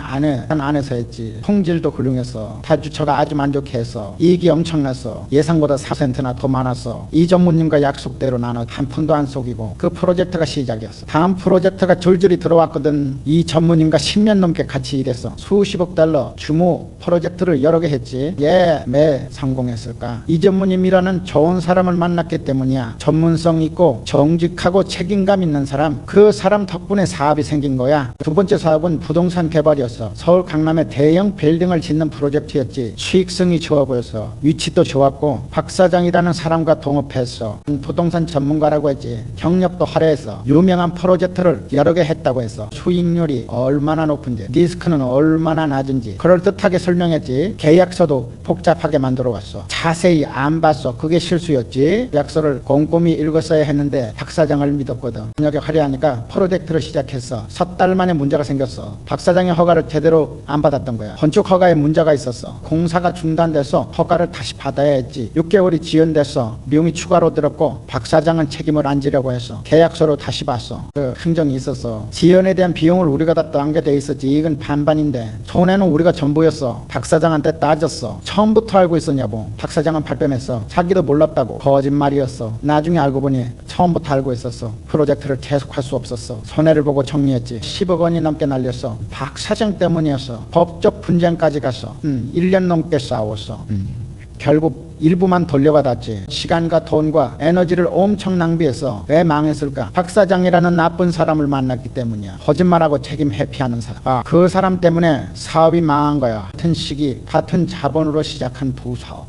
한 안에서 했지. 품질도 훌륭했어. 타주처가 아주 만족해서 이익이 엄청났어. 예상보다 4%나 더 많았어. 이 전무님과 약속대로 나눠 한 푼도 안 속이고 그 프로젝트가 시작이었어. 다음 프로젝트가 줄줄이 들어왔거든. 이 전무님과 10년 넘게 같이 일했어. 수십억 달러 규모 프로젝트를 여러 개 했지. 매 성공했을까? 이 전무님이라는 좋은 사람을 만났기 때문이야. 전문성 있고 정직하고 책임감 있는 사람. 그 사람 덕분에 사업이 생긴 거야. 두 번째 사업은 부동산 개발이었어. 서울 강남에 대형 빌딩을 짓는 프로젝트였지. 수익성이 좋아 보였어. 위치도 좋았고 박 사장이라는 사람과 동업했어. 부동산 전문가라고 했지. 경력도 화려했어. 유명한 프로젝트를 여러 개 했다고 했어. 수익률이 얼마나 높은지, 리스크는 얼마나 낮은지 그럴듯하게 설명했지. 계약서도 복잡하게 만들어 왔어. 자세히 안 봤어. 그게 실수였지. 약서를 꼼꼼히 읽었어야 했는데 박 사장을 믿었거든. 능력이 화려하니까 프로젝트를 시작했어. 석 달 만에 문제가 생겼어. 박 사장의 허가를 제대로 안 받았던 거야. 건축 허가에 문제가 있었어. 공사가 중단돼서 허가를 다시 받아야 했지. 6개월이 지연됐어. 비용이 추가로 들었고 박 사장은 책임을 안 지려고 했어. 계약서로 다시 봤어. 그 흥정이 있었어. 지연에 대한 비용을 우리가 다 당겨져 있었지. 이건 반반인데 손해는 우리가 전부였어. 박 사장한테 따졌어. 처음부터 알고 있었냐고. 박 사장은 발뺌했어. 자기도 몰랐다고. 거짓말이었어. 나중에 알고 보니 처음부터 알고 있었어. 프로젝트를 계속할 수 없었어. 손해를 보고 정리했지. 10억 원이 넘게 날렸어. 박 사장 때문이었어. 법적 분쟁까지 갔어. 1년 넘게 싸웠어. 결국 일부만 돌려받았지. 시간과 돈과 에너지를 엄청 낭비해서 왜 망했을까? 박 사장이라는 나쁜 사람을 만났기 때문이야. 거짓말하고 책임 회피하는 사람. 그 사람 때문에 사업이 망한 거야. 같은 시기 같은 자본으로 시작한 두 사업.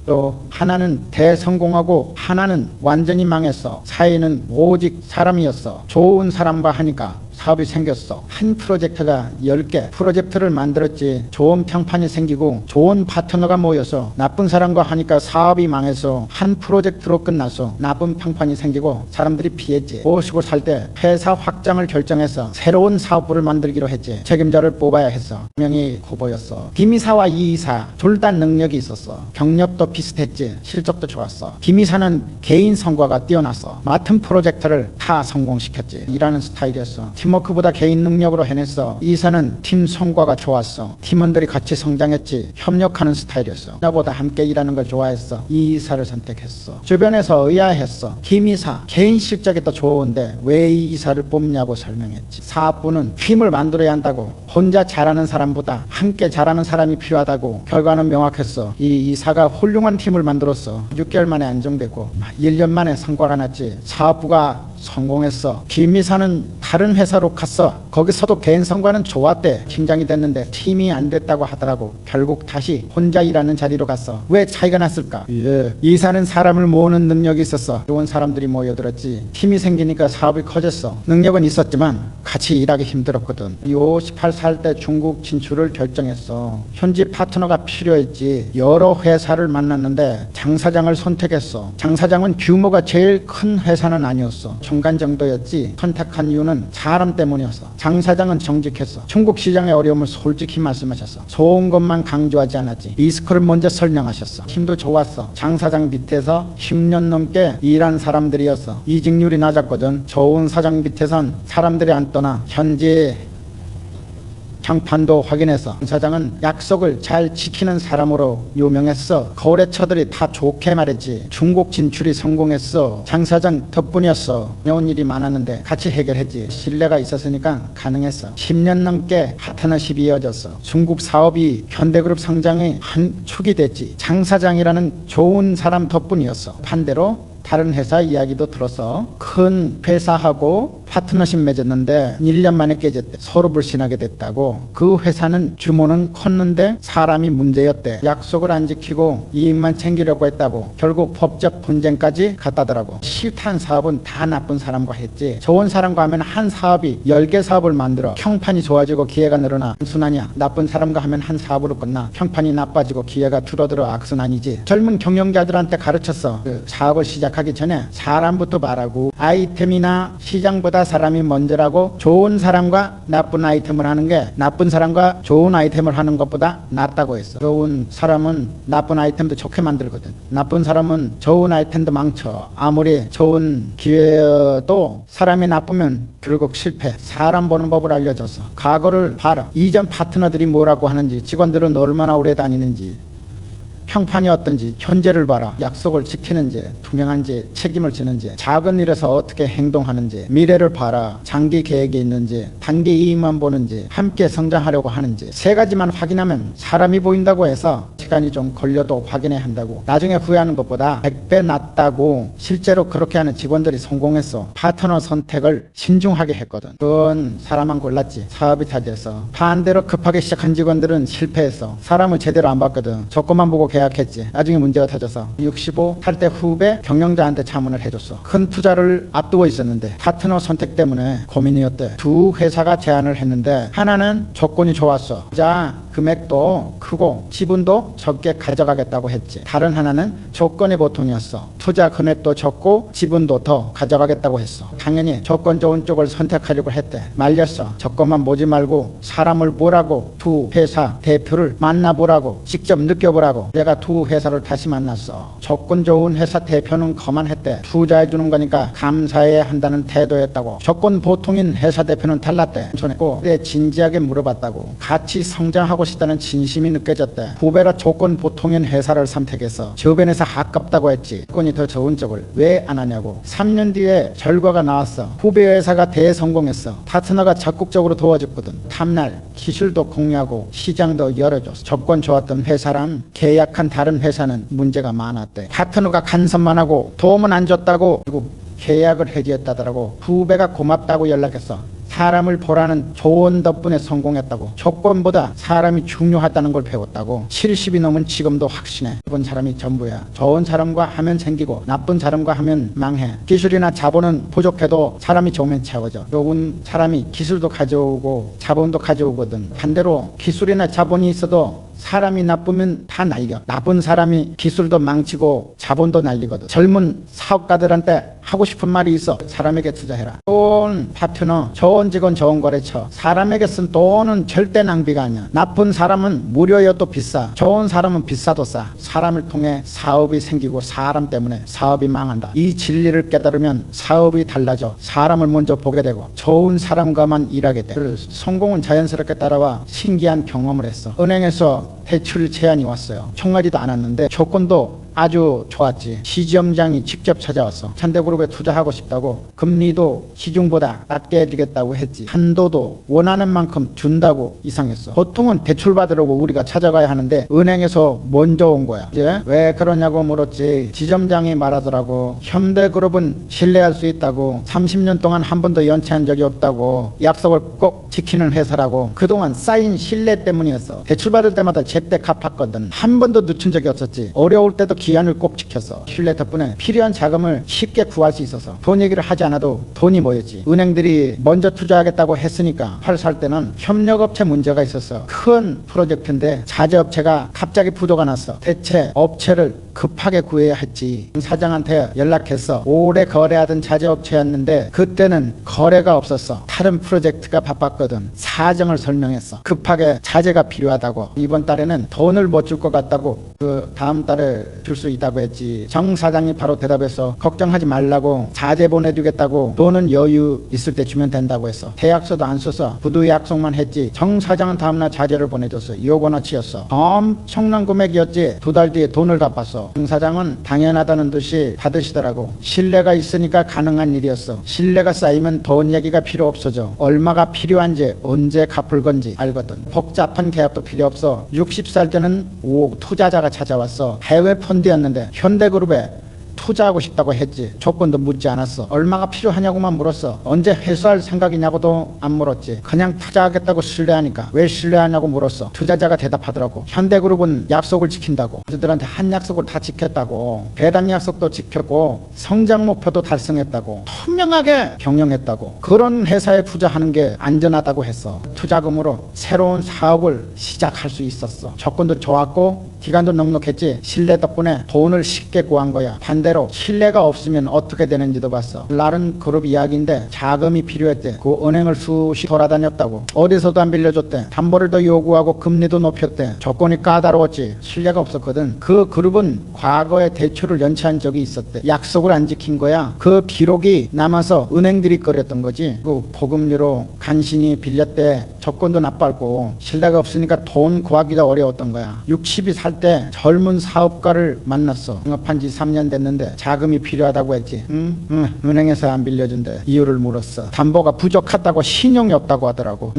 또 하나는 대성공하고 하나는 완전히 망했어. 사이는 오직 사람이었어. 좋은 사람과 하니까 사업이 생겼어. 한 프로젝트가 10개 프로젝트를 만들었지. 좋은 평판이 생기고 좋은 파트너가 모여서 나쁜 사람과 하니까 사업이 망해서 한 프로젝트로 끝났어. 나쁜 평판이 생기고 사람들이 피했지. 보시고 살 때 회사 확장을 결정해서 새로운 사업부를 만들기로 했지. 책임자를 뽑아야 했어. 명이 후보였어. 김이사와 이이사 둘 다 능력이 있었어. 경력도 비슷했지. 실적도 좋았어. 김이사는 개인 성과가 뛰어났어. 맡은 프로젝트를 다 성공시켰지. 일하는 스타일이었어. 팀워크보다 개인 능력으로 해냈어. 이사는 팀 성과가 좋았어. 팀원들이 같이 성장했지. 협력하는 스타일이었어. 나보다 함께 일하는 걸 좋아했어. 이 이사를 선택했어. 주변에서 의아했어. 김 이사 개인 실적이 더 좋은데 왜 이 이사를 뽑냐고 설명했지. 사업부는 팀을 만들어야 한다고. 혼자 잘하는 사람보다 함께 잘하는 사람이 필요하다고. 결과는 명확했어. 이 이사가 훌륭한 팀을 만들었어. 6개월 만에 안정되고 1년 만에 성과가 났지. 사업부가 성공했어. 김 이사는 다른 회사로 갔어. 거기서도 개인 성과는 좋았대. 팀장이 됐는데 팀이 안 됐다고 하더라고. 결국 다시 혼자 일하는 자리로 갔어. 왜 차이가 났을까? 이사는 사람을 모으는 능력이 있었어. 좋은 사람들이 모여들었지. 팀이 생기니까 사업이 커졌어. 능력은 있었지만 같이 일하기 힘들었거든. 58살 때 중국 진출을 결정했어. 현지 파트너가 필요했지. 여러 회사를 만났는데 장 사장을 선택했어. 장 사장은 규모가 제일 큰 회사는 아니었어. 중간 정도였지. 선택한 이유는 사람 때문이었어. 장 사장은 정직했어. 중국 시장의 어려움을 솔직히 말씀하셨어. 좋은 것만 강조하지 않았지. 리스크를 먼저 설명하셨어. 팀도 좋았어. 장 사장 밑에서 10년 넘게 일한 사람들이었어. 이직률이 낮았거든. 좋은 사장 밑에선 사람들이 안 떠나. 현재 평판도 확인해서 장 사장은 약속을 잘 지키는 사람으로 유명했어. 거래처들이 다 좋게 말했지. 중국 진출이 성공했어. 장 사장 덕분이었어. 어려운 일이 많았는데 같이 해결했지. 신뢰가 있었으니까 가능했어. 10년 넘게 파트너십이 이어졌어. 중국 사업이 현대그룹 성장의 한 축이 됐지. 장 사장이라는 좋은 사람 덕분이었어. 반대로 다른 회사 이야기도 들어서 큰 회사하고 파트너십 맺었는데 1년 만에 깨졌대. 서로 불신하게 됐다고. 그 회사는 규모는 컸는데 사람이 문제였대. 약속을 안 지키고 이익만 챙기려고 했다고. 결국 법적 분쟁까지 갔다더라고. 싫다는 사업은 다 나쁜 사람과 했지. 좋은 사람과 하면 한 사업이 10개 사업을 만들어. 평판이 좋아지고 기회가 늘어나. 순환이야. 나쁜 사람과 하면 한 사업으로 끝나. 평판이 나빠지고 기회가 줄어들어. 악순환이지. 젊은 경영자들한테 가르쳤어. 그 사업을 시작하기 전에 사람부터 말하고 아이템이나 시장보다 사람이 먼저라고. 좋은 사람과 나쁜 아이템을 하는 게 나쁜 사람과 좋은 아이템을 하는 것보다 낫다고 했어. 좋은 사람은 나쁜 아이템도 좋게 만들거든. 나쁜 사람은 좋은 아이템도 망쳐. 아무리 좋은 기회도 사람이 나쁘면 결국 실패. 사람 보는 법을 알려줬어. 과거를 봐라. 이전 파트너들이 뭐라고 하는지, 직원들은 얼마나 오래 다니는지, 평판이 어떤지, 현재를 봐라. 약속을 지키는지, 투명한지, 책임을 지는지, 작은 일에서 어떻게 행동하는지, 미래를 봐라. 장기 계획이 있는지, 단기 이익만 보는지, 함께 성장하려고 하는지. 세 가지만 확인하면 사람이 보인다고 해서 시간이 좀 걸려도 확인해야 한다고. 나중에 후회하는 것보다 100배 낫다고. 실제로 그렇게 하는 직원들이 성공했어. 파트너 선택을 신중하게 했거든. 그건 사람만 골랐지. 사업이 잘 돼서. 반대로 급하게 시작한 직원들은 실패했어. 사람을 제대로 안 봤거든. 조건만 보고 계약했지. 나중에 문제가 터져서 65 살 때 후배 경영자한테 자문을 해줬어. 큰 투자를 앞두고 있었는데 파트너 선택 때문에 고민이었대. 두 회사가 제안을 했는데 하나는 조건이 좋았어. 투자 금액도 크고 지분도 적게 가져가겠다고 했지. 다른 하나는 조건이 보통이었어. 투자 금액도 적고 지분도 더 가져가겠다고 했어. 당연히 조건 좋은 쪽을 선택하려고 했대. 말렸어. 조건만 보지 말고 사람을 보라고. 두 회사 대표를 만나보라고. 직접 느껴보라고. 내가 두 회사를 다시 만났어. 조건 좋은 회사 대표는 거만했대. 투자해주는 거니까 감사해야 한다는 태도였다고. 조건 보통인 회사 대표는 달랐대. 손했고 그래 진지하게 물어봤다고. 같이 성장하고 싶다는 진심이 느껴졌대. 후배라 조건 보통인 회사를 선택해서 주변에서 아깝다고 했지. 조건이 더 좋은 쪽을 왜 안 하냐고. 3년 뒤에 결과가 나왔어. 후배 회사가 대성공했어. 파트너가 적극적으로 도와줬거든. 다음날 기술도 공유하고 시장도 열어줬어. 조건 좋았던 회사랑 계약한 다른 회사는 문제가 많았대. 파트너가 간섭만 하고 도움은 안 줬다고. 그리고 계약을 해지했다더라고. 후배가 고맙다고 연락했어. 사람을 보라는 조언 덕분에 성공했다고. 조건보다 사람이 중요하다는 걸 배웠다고. 70이 넘은 지금도 확신해. 좋은 사람이 전부야. 좋은 사람과 하면 생기고 나쁜 사람과 하면 망해. 기술이나 자본은 부족해도 사람이 좋으면 채워져. 좋은 사람이 기술도 가져오고 자본도 가져오거든. 반대로 기술이나 자본이 있어도 사람이 나쁘면 다 날려. 나쁜 사람이 기술도 망치고 자본도 날리거든. 젊은 사업가들한테 하고 싶은 말이 있어. 사람에게 투자해라. 좋은 파트너, 좋은 직원, 좋은 거래처. 사람에게 쓴 돈은 절대 낭비가 아니야. 나쁜 사람은 무료여도 비싸. 좋은 사람은 비싸도 싸. 사람을 통해 사업이 생기고 사람 때문에 사업이 망한다. 이 진리를 깨달으면 사업이 달라져. 사람을 먼저 보게 되고 좋은 사람과만 일하게 돼. 성공은 자연스럽게 따라와. 신기한 경험을 했어. 은행에서 대출 제안이 왔어요. 총알이도 않았는데 조건도 아주 좋았지. 시점장이 직접 찾아왔어. 현대그룹에 투자하고 싶다고. 금리도 시중보다 낮게 해주겠다고 했지. 한도도 원하는 만큼 준다고 이상했어. 보통은 대출 받으려고 우리가 찾아가야 하는데 은행에서 먼저 온 거야. 이제 왜 그러냐고 물었지. 지점장이 말하더라고. 현대그룹은 신뢰할 수 있다고. 30년 동안 한 번도 연체한 적이 없다고. 약속을 꼭 지키는 회사라고. 그동안 쌓인 신뢰 때문이었어. 대출 받을 때마다 제때 갚았거든. 한 번도 늦춘 적이 없었지. 어려울 때도 기한을 꼭 지켰어. 신뢰 덕분에 필요한 자금을 쉽게 구할 수 있어서 돈 얘기를 하지 않아도 돈이 모였지. 은행들이 먼저 투자하겠다고 했으니까 살 때는 협력업체 문제가 있었어. 큰 프로젝트인데 자재업체가 갑자기 부도가 났어. 대체 업체를 급하게 구해야 했지. 사장한테 연락해서 오래 거래하던 자재업체였는데 그때는 거래가 없었어. 다른 프로젝트가 바빴거든. 사정을 설명했어. 급하게 자재가 필요하다고. 이번 달에는 돈을 못 줄 것 같다고. 그 다음 달에 줄 수 있다고 했지. 정 사장이 바로 대답해서 걱정하지 말라고, 자재 보내주겠다고, 돈은 여유 있을 때 주면 된다고 했어. 계약서도 안 써서 부두 약속만 했지. 정 사장은 다음날 자재를 보내줬어. 2억 원어치였어. 엄청난 금액이었지. 2달 뒤에 돈을 갚았어. 정 사장은 당연하다는 듯이 받으시더라고. 신뢰가 있으니까 가능한 일이었어. 신뢰가 쌓이면 돈 얘기가 필요 없어져. 얼마가 필요한지, 언제 갚을 건지 알거든. 복잡한 계약도 필요 없어. 60살 때는 5억 투자자가 찾아왔어. 해외 펀드였는데 현대그룹에 투자하고 싶다고 했지. 조건도 묻지 않았어. 얼마가 필요하냐고만 물었어. 언제 회수할 생각이냐고도 안 물었지. 그냥 투자하겠다고 신뢰하니까. 왜 신뢰하냐고 물었어. 투자자가 대답하더라고. 현대그룹은 약속을 지킨다고. 그들한테 한 약속을 다 지켰다고. 배당 약속도 지켰고 성장 목표도 달성했다고. 투명하게 경영했다고. 그런 회사에 투자하는 게 안전하다고 했어. 투자금으로 새로운 사업을 시작할 수 있었어. 조건도 좋았고 기간도 넉넉했지. 신뢰 덕분에 돈을 쉽게 구한 거야. 반대로 신뢰가 없으면 어떻게 되는지도 봤어. 다른 그룹 이야기인데 자금이 필요했대. 그 은행을 수시 돌아다녔다고. 어디서도 안 빌려줬대. 담보를 더 요구하고 금리도 높였대. 조건이 까다로웠지. 신뢰가 없었거든. 그 그룹은 과거에 대출을 연체한 적이 있었대. 약속을 안 지킨 거야. 그 기록이 남아서 은행들이 끌었던 거지. 그 보금리로 간신히 빌렸대. 조건도 나빴고 신뢰가 없으니까 돈 구하기가 어려웠던 거야. 60이 살 때 젊은 사업가를 만났어. 영업한 지 3년 됐는데 자금이 필요하다고 했지. 은행에서 안 빌려준대. 이유를 물었어. 담보가 부족하다고, 신용이 없다고 하더라고.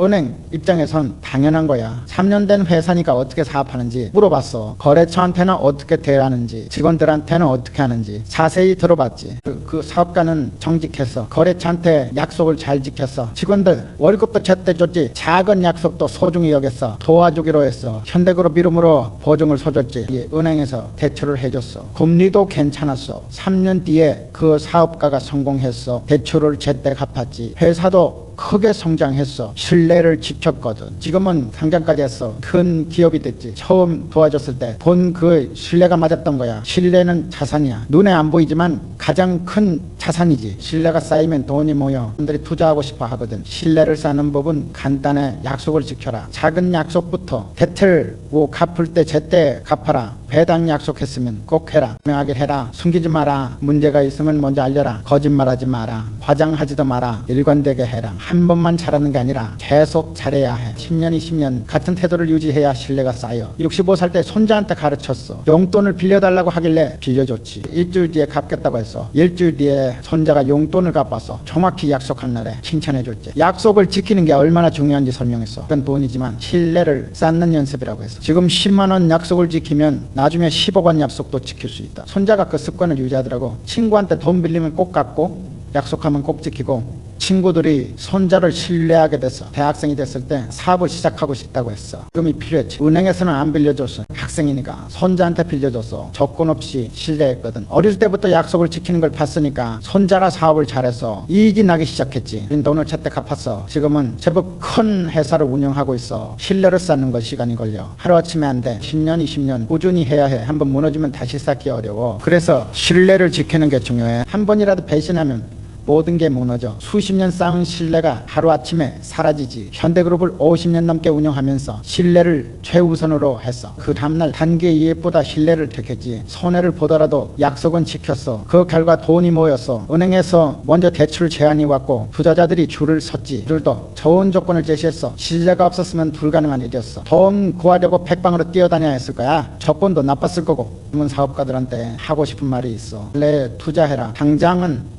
은행 입장에선 당연한 거야. 3년 된 회사니까 어떻게 사업하는지 물어봤어. 거래처한테는 어떻게 대하는지, 직원들한테는 어떻게 하는지 자세히 들어봤지. 그 사업가는 정직했어. 거래처한테 약속을 잘 지켰어. 직원들 월급도 제때 줬지. 작은 약속도 소중히 여겼어. 도와주기로 했어. 현대그룹 이름으로 보증을 서줬지. 은행에서 대출을 해줬어. 금리도 괜찮았어. 3년 뒤에 그 사업가가 성공했어. 대출을 제때 갚았지. 회사도 크게 성장했어. 신뢰를 지켰거든. 지금은 상장까지 했어. 큰 기업이 됐지. 처음 도와줬을 때 본 그 신뢰가 맞았던 거야. 신뢰는 자산이야. 눈에 안 보이지만 가장 큰 자산이지. 신뢰가 쌓이면 돈이 모여. 사람들이 투자하고 싶어 하거든. 신뢰를 쌓는 법은 간단해. 약속을 지켜라. 작은 약속부터. 대출 갚을 때 제때 갚아라. 배당 약속했으면 꼭 해라. 분명하게 해라. 숨기지 마라. 문제가 있으면 먼저 알려라. 거짓말하지 마라. 과장하지도 마라. 일관되게 해라. 한 번만 잘하는 게 아니라 계속 잘해야 해. 10년 20년 같은 태도를 유지해야 신뢰가 쌓여. 65살 때 손자한테 가르쳤어. 용돈을 빌려달라고 하길래 빌려줬지. 일주일 뒤에 갚겠다고 했어. 일주일 뒤에 손자가 용돈을 갚았어. 정확히 약속한 날에 칭찬해줬지. 약속을 지키는 게 얼마나 중요한지 설명했어. 그건 돈이지만 신뢰를 쌓는 연습이라고 했어. 지금 10만 원 약속을 지키면 나중에 10억 원 약속도 지킬 수 있다. 손자가 그 습관을 유지하더라고. 친구한테 돈 빌리면 꼭 갚고 약속하면 꼭 지키고. 친구들이 손자를 신뢰하게 돼서 대학생이 됐을 때 사업을 시작하고 싶다고 했어. 금이 필요했지. 은행에서는 안 빌려줬어. 학생이니까. 손자한테 빌려줬어. 조건 없이 신뢰했거든. 어릴 때부터 약속을 지키는 걸 봤으니까 손자가 사업을 잘해서 이익이 나기 시작했지. 돈을 제때 갚았어. 지금은 제법 큰 회사를 운영하고 있어. 신뢰를 쌓는 거 시간이 걸려. 하루아침에 안 돼. 10년 20년 꾸준히 해야 해. 한번 무너지면 다시 쌓기 어려워. 그래서 신뢰를 지키는 게 중요해. 한 번이라도 배신하면 모든 게 무너져. 수십 년 쌓은 신뢰가 하루아침에 사라지지. 현대그룹을 50년 넘게 운영하면서 신뢰를 최우선으로 했어. 그 다음날 단기 이익보다 신뢰를 택했지. 손해를 보더라도 약속은 지켰어. 그 결과 돈이 모였어. 은행에서 먼저 대출 제안이 왔고 투자자들이 줄을 섰지. 이들도 좋은 조건을 제시했어. 신뢰가 없었으면 불가능한 일이었어. 돈 구하려고 백방으로 뛰어다녀야 했을 거야. 조건도 나빴을 거고. 젊은 사업가들한테 하고 싶은 말이 있어. 원래 투자해라. 당장은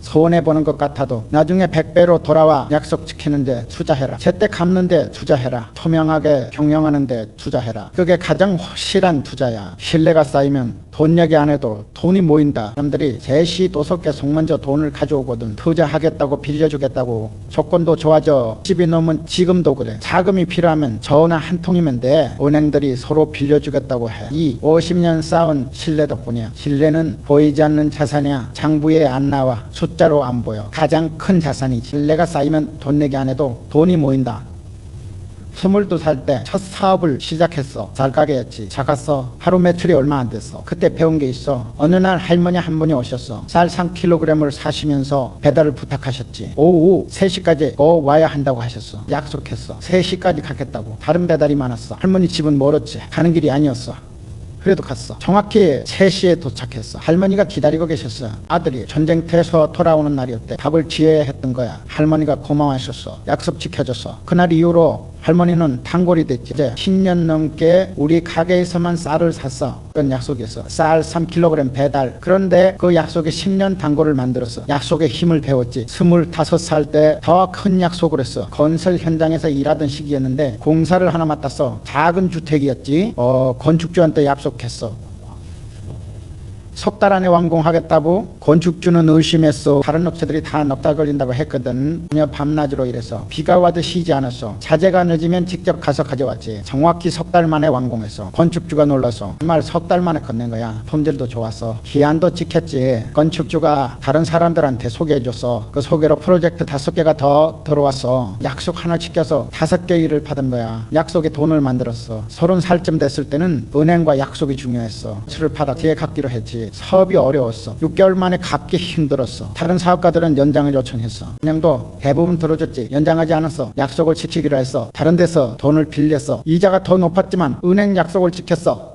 손해보는 것 같아도 나중에 100배로 돌아와. 약속 지키는데 투자해라. 제때 갚는데 투자해라. 투명하게 경영하는데 투자해라. 그게 가장 확실한 투자야. 신뢰가 쌓이면 돈 얘기 안 해도 돈이 모인다. 사람들이 제시 도석에 속 먼저 돈을 가져오거든. 투자하겠다고 빌려주겠다고. 조건도 좋아져. 10이 넘은 지금도 그래. 자금이 필요하면 전화 한 통이면 돼. 은행들이 서로 빌려주겠다고 해. 이 50년 쌓은 신뢰 덕분이야. 신뢰는 보이지 않는 자산이야. 장부에 안 나와. 숫자로 안 보여. 가장 큰 자산이지. 신뢰가 쌓이면 돈 내기 안 해도 돈이 모인다. 22살 때 첫 사업을 시작했어. 쌀가게였지. 작았어. 하루 매출이 얼마 안 됐어. 그때 배운 게 있어. 어느 날 할머니 한 분이 오셨어. 쌀 3kg을 사시면서 배달을 부탁하셨지. 오후 3시까지 와야 한다고 하셨어. 약속했어. 3시까지 가겠다고. 다른 배달이 많았어. 할머니 집은 멀었지. 가는 길이 아니었어. 그래도 갔어. 정확히 3시에 도착했어. 할머니가 기다리고 계셨어. 아들이 전쟁터에서 돌아오는 날이었대. 밥을 지어야 했던 거야. 할머니가 고마워하셨어. 약속 지켜줬어. 그날 이후로 할머니는 단골이 됐지. 이제 10년 넘게 우리 가게에서만 쌀을 샀어. 그런 약속이었어. 쌀 3kg 배달. 그런데 그 약속에 10년 단골을 만들었어. 약속의 힘을 배웠지. 25살 때 더 큰 약속을 했어. 건설 현장에서 일하던 시기였는데 공사를 하나 맡았어. 작은 주택이었지. 건축주한테 약속했어. 석 달 안에 완공하겠다고. 건축주는 의심했어. 다른 업체들이 다 넉 달 걸린다고 했거든. 그냥 밤낮으로 일해서 비가 와도 쉬지 않았어. 자재가 늦으면 직접 가서 가져왔지. 정확히 석 달 만에 완공했어. 건축주가 놀라서 정말 석 달 만에 건넨 거야. 품질도 좋았어. 기한도 지켰지. 건축주가 다른 사람들한테 소개해줬어. 그 소개로 프로젝트 5개가 더 들어왔어. 약속 하나 지켜서 5개 일을 받은 거야. 약속에 돈을 만들었어. 30살쯤 됐을 때는 은행과 약속이 중요했어. 수를 받아 뒤에 갚기로 했지. 사업이 어려웠어. 6개월 만에 갚기 힘들었어. 다른 사업가들은 연장을 요청했어. 은행도 대부분 들어줬지. 연장하지 않았어. 약속을 지키기로 했어. 다른 데서 돈을 빌렸어. 이자가 더 높았지만 은행 약속을 지켰어.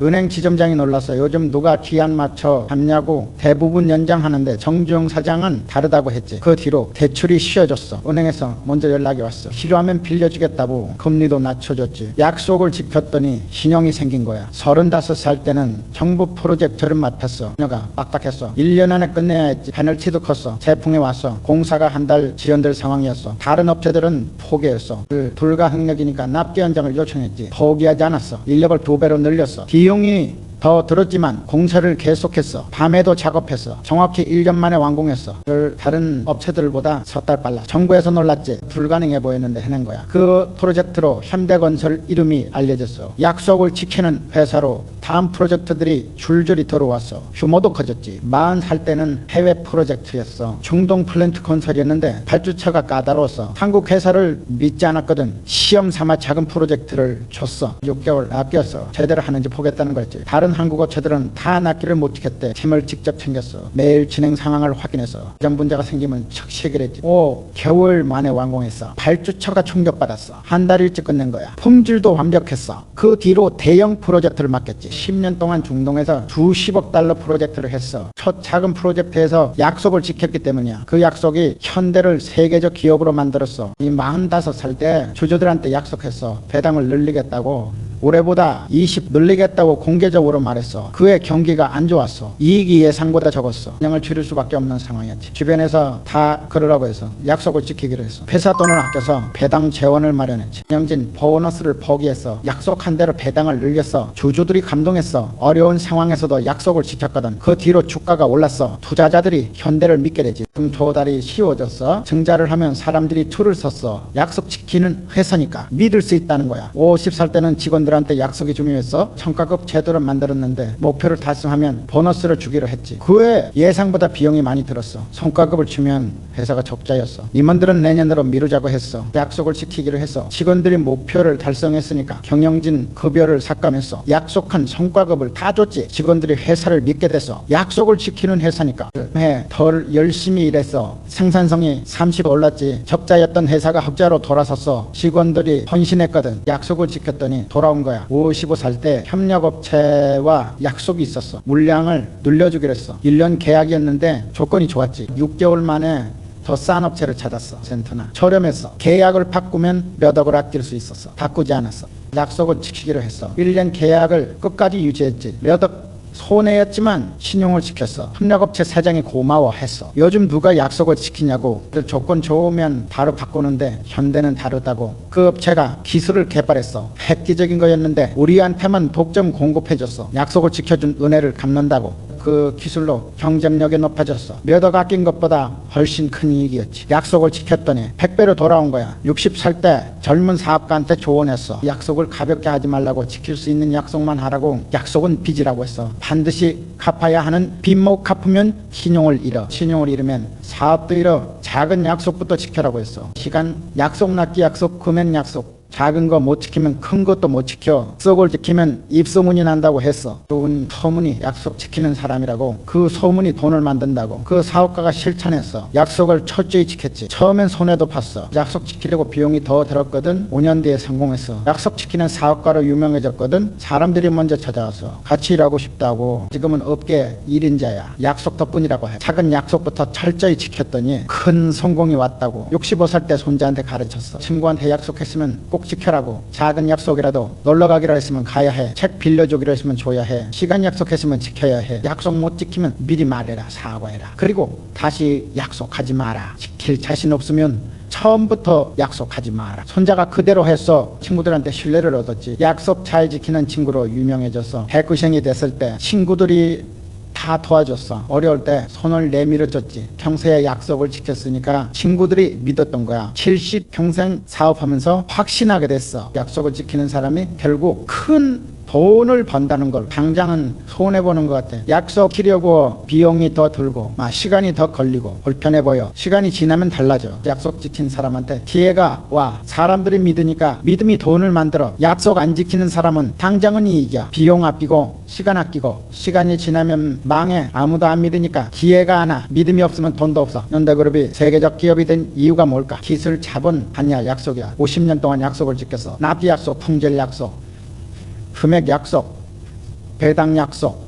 은행 지점장이 놀랐어. 요즘 누가 기한 맞춰 갚냐고. 대부분 연장하는데 정주영 사장은 다르다고 했지. 그 뒤로 대출이 쉬워졌어. 은행에서 먼저 연락이 왔어. 필요하면 빌려주겠다고. 금리도 낮춰줬지. 약속을 지켰더니 신용이 생긴 거야. 35살 때는 정부 프로젝트를 맡았어. 그녀가 빡빡했어. 1년 안에 끝내야 했지. 페널티도 컸어. 재풍이 왔어. 공사가 한 달 지연될 상황이었어. 다른 업체들은 포기했어. 그 불가항력이니까 납기 연장을 요청했지. 포기하지 않았어. 인력을 2배로 늘렸어. 비용이 더 들었지만 공사를 계속했어. 밤에도 작업했어. 정확히 1년 만에 완공했어. 다른 업체들보다 석 달 빨라. 정부에서 놀랐지. 불가능해 보였는데 해낸 거야. 그 프로젝트로 현대건설 이름이 알려졌어. 약속을 지키는 회사로 다음 프로젝트들이 줄줄이 들어왔어. 규모도 커졌지. 40살 때는 해외 프로젝트였어. 중동 플랜트 건설이었는데 발주처가 까다로웠어. 한국 회사를 믿지 않았거든. 시험 삼아 작은 프로젝트를 줬어. 6개월 아꼈어. 제대로 하는지 보겠다는 거였지. 다른 한국 업체들은 다 납기를 못 지켰대. 팀을 직접 챙겼어. 매일 진행 상황을 확인해서 이전 문제가 생기면 즉시 해결했지. 5개월 만에 완공했어. 발주처가 충격받았어. 한 달 일찍 끝낸 거야. 품질도 완벽했어. 그 뒤로 대형 프로젝트를 맡겼지. 10년 동안 중동에서 수십억 달러 프로젝트를 했어. 첫 작은 프로젝트에서 약속을 지켰기 때문이야. 그 약속이 현대를 세계적 기업으로 만들었어. 이 45살 때 주주들한테 약속했어. 배당을 늘리겠다고. 올해보다 20 늘리겠다고 공개적으로 말했어. 그의 경기가 안 좋았어. 이익이 예상보다 적었어. 운영을 줄일 수밖에 없는 상황이었지. 주변에서 다 그러라고 해서 약속을 지키기로 했어. 회사 돈을 아껴서 배당 재원을 마련했지. 운영진 보너스를 포기했어. 약속한 대로 배당을 늘렸어. 주주들이 감동했어. 어려운 상황에서도 약속을 지켰거든. 그 뒤로 주가가 올랐어. 투자자들이 현대를 믿게 되지. 조달이 쉬워졌어. 증자를 하면 사람들이 줄을 섰어. 약속 지키는 회사니까 믿을 수 있다는 거야. 50살 때는 직원들한테 약속이 중요했어. 성과급 제도를 만들었는데 목표를 달성하면 보너스를 주기로 했지. 그 외에 예상보다 비용이 많이 들었어. 성과급을 주면 회사가 적자였어. 임원들은 내년으로 미루자고 했어. 약속을 지키기로 했어. 직원들이 목표를 달성했으니까 경영진 급여를 삭감했어. 약속한 성과급을 다 줬지. 직원들이 회사를 믿게 됐어. 약속을 지키는 회사니까. 해 덜 열심히 일했어. 생산성이 30 올랐지. 적자였던 회사가 흑자로 돌아섰어. 직원들이 헌신했거든. 약속을 지켰더니 돌아온 거야. 55살 때 협력업체와 약속이 있었어. 물량을 늘려주기로 했어. 1년 계약이었는데 조건이 좋았지. 6개월 만에 더 싼 업체를 찾았어. 센터나 저렴했어. 계약을 바꾸면 몇 억을 아낄 수 있었어. 바꾸지 않았어. 약속을 지키기로 했어. 1년 계약을 끝까지 유지했지. 몇 억 손해였지만 신용을 지켰어. 협력업체 사장이 고마워했어. 요즘 누가 약속을 지키냐고. 조건 좋으면 바로 바꾸는데 현대는 다르다고. 그 업체가 기술을 개발했어. 획기적인 거였는데 우리한테만 독점 공급해줬어. 약속을 지켜준 은혜를 갚는다고. 그 기술로 경쟁력이 높아졌어. 몇 억 아낀 것보다 훨씬 큰 이익이었지. 약속을 지켰더니 100배로 돌아온 거야. 60살 때 젊은 사업가한테 조언했어. 약속을 가볍게 하지 말라고. 지킬 수 있는 약속만 하라고. 약속은 빚이라고 했어. 반드시 갚아야 하는 빚 못 갚으면 신용을 잃어. 신용을 잃으면 사업도 잃어. 작은 약속부터 지켜라고 했어. 시간 약속, 납기 약속, 금액 약속. 작은 거 못 지키면 큰 것도 못 지켜. 약속을 지키면 입소문이 난다고 했어. 좋은 소문이 약속 지키는 사람이라고. 그 소문이 돈을 만든다고. 그 사업가가 실천했어. 약속을 철저히 지켰지. 처음엔 손해도 봤어. 약속 지키려고 비용이 더 들었거든. 5년 뒤에 성공했어. 약속 지키는 사업가로 유명해졌거든. 사람들이 먼저 찾아와서 같이 일하고 싶다고. 지금은 업계 1인자야. 약속 덕분이라고 해. 작은 약속부터 철저히 지켰더니 큰 성공이 왔다고. 65살 때 손자한테 가르쳤어. 친구한테 약속했으면 꼭 지켜라고. 작은 약속이라도 놀러 가기로 했으면 가야 해. 책 빌려주기로 했으면 줘야 해. 시간 약속했으면 지켜야 해. 약속 못 지키면 미리 말해라. 사과해라. 그리고 다시 약속하지 마라. 지킬 자신 없으면 처음부터 약속하지 마라. 손자가 그대로 했어. 친구들한테 신뢰를 얻었지. 약속 잘 지키는 친구로 유명해졌어. 해고생이 됐을 때 친구들이 다 도와줬어. 어려울 때 손을 내밀어줬지. 평소에 약속을 지켰으니까 친구들이 믿었던 거야. 70평생 사업하면서 확신하게 됐어. 약속을 지키는 사람이 결국 큰 돈을 번다는 걸. 당장은 손해보는 것 같아. 약속 지키려고 비용이 더 들고 시간이 더 걸리고 불편해 보여. 시간이 지나면 달라져. 약속 지킨 사람한테 기회가 와. 사람들이 믿으니까 믿음이 돈을 만들어. 약속 안 지키는 사람은 당장은 이익이야. 비용 아끼고 시간 아끼고 시간이 지나면 망해. 아무도 안 믿으니까 기회가 안 와. 믿음이 없으면 돈도 없어. 현대그룹이 세계적 기업이 된 이유가 뭘까? 기술 자본 아니야. 약속이야. 50년 동안 약속을 지켰어. 납기 약속, 품질 약속, 금액 약속, 배당 약속,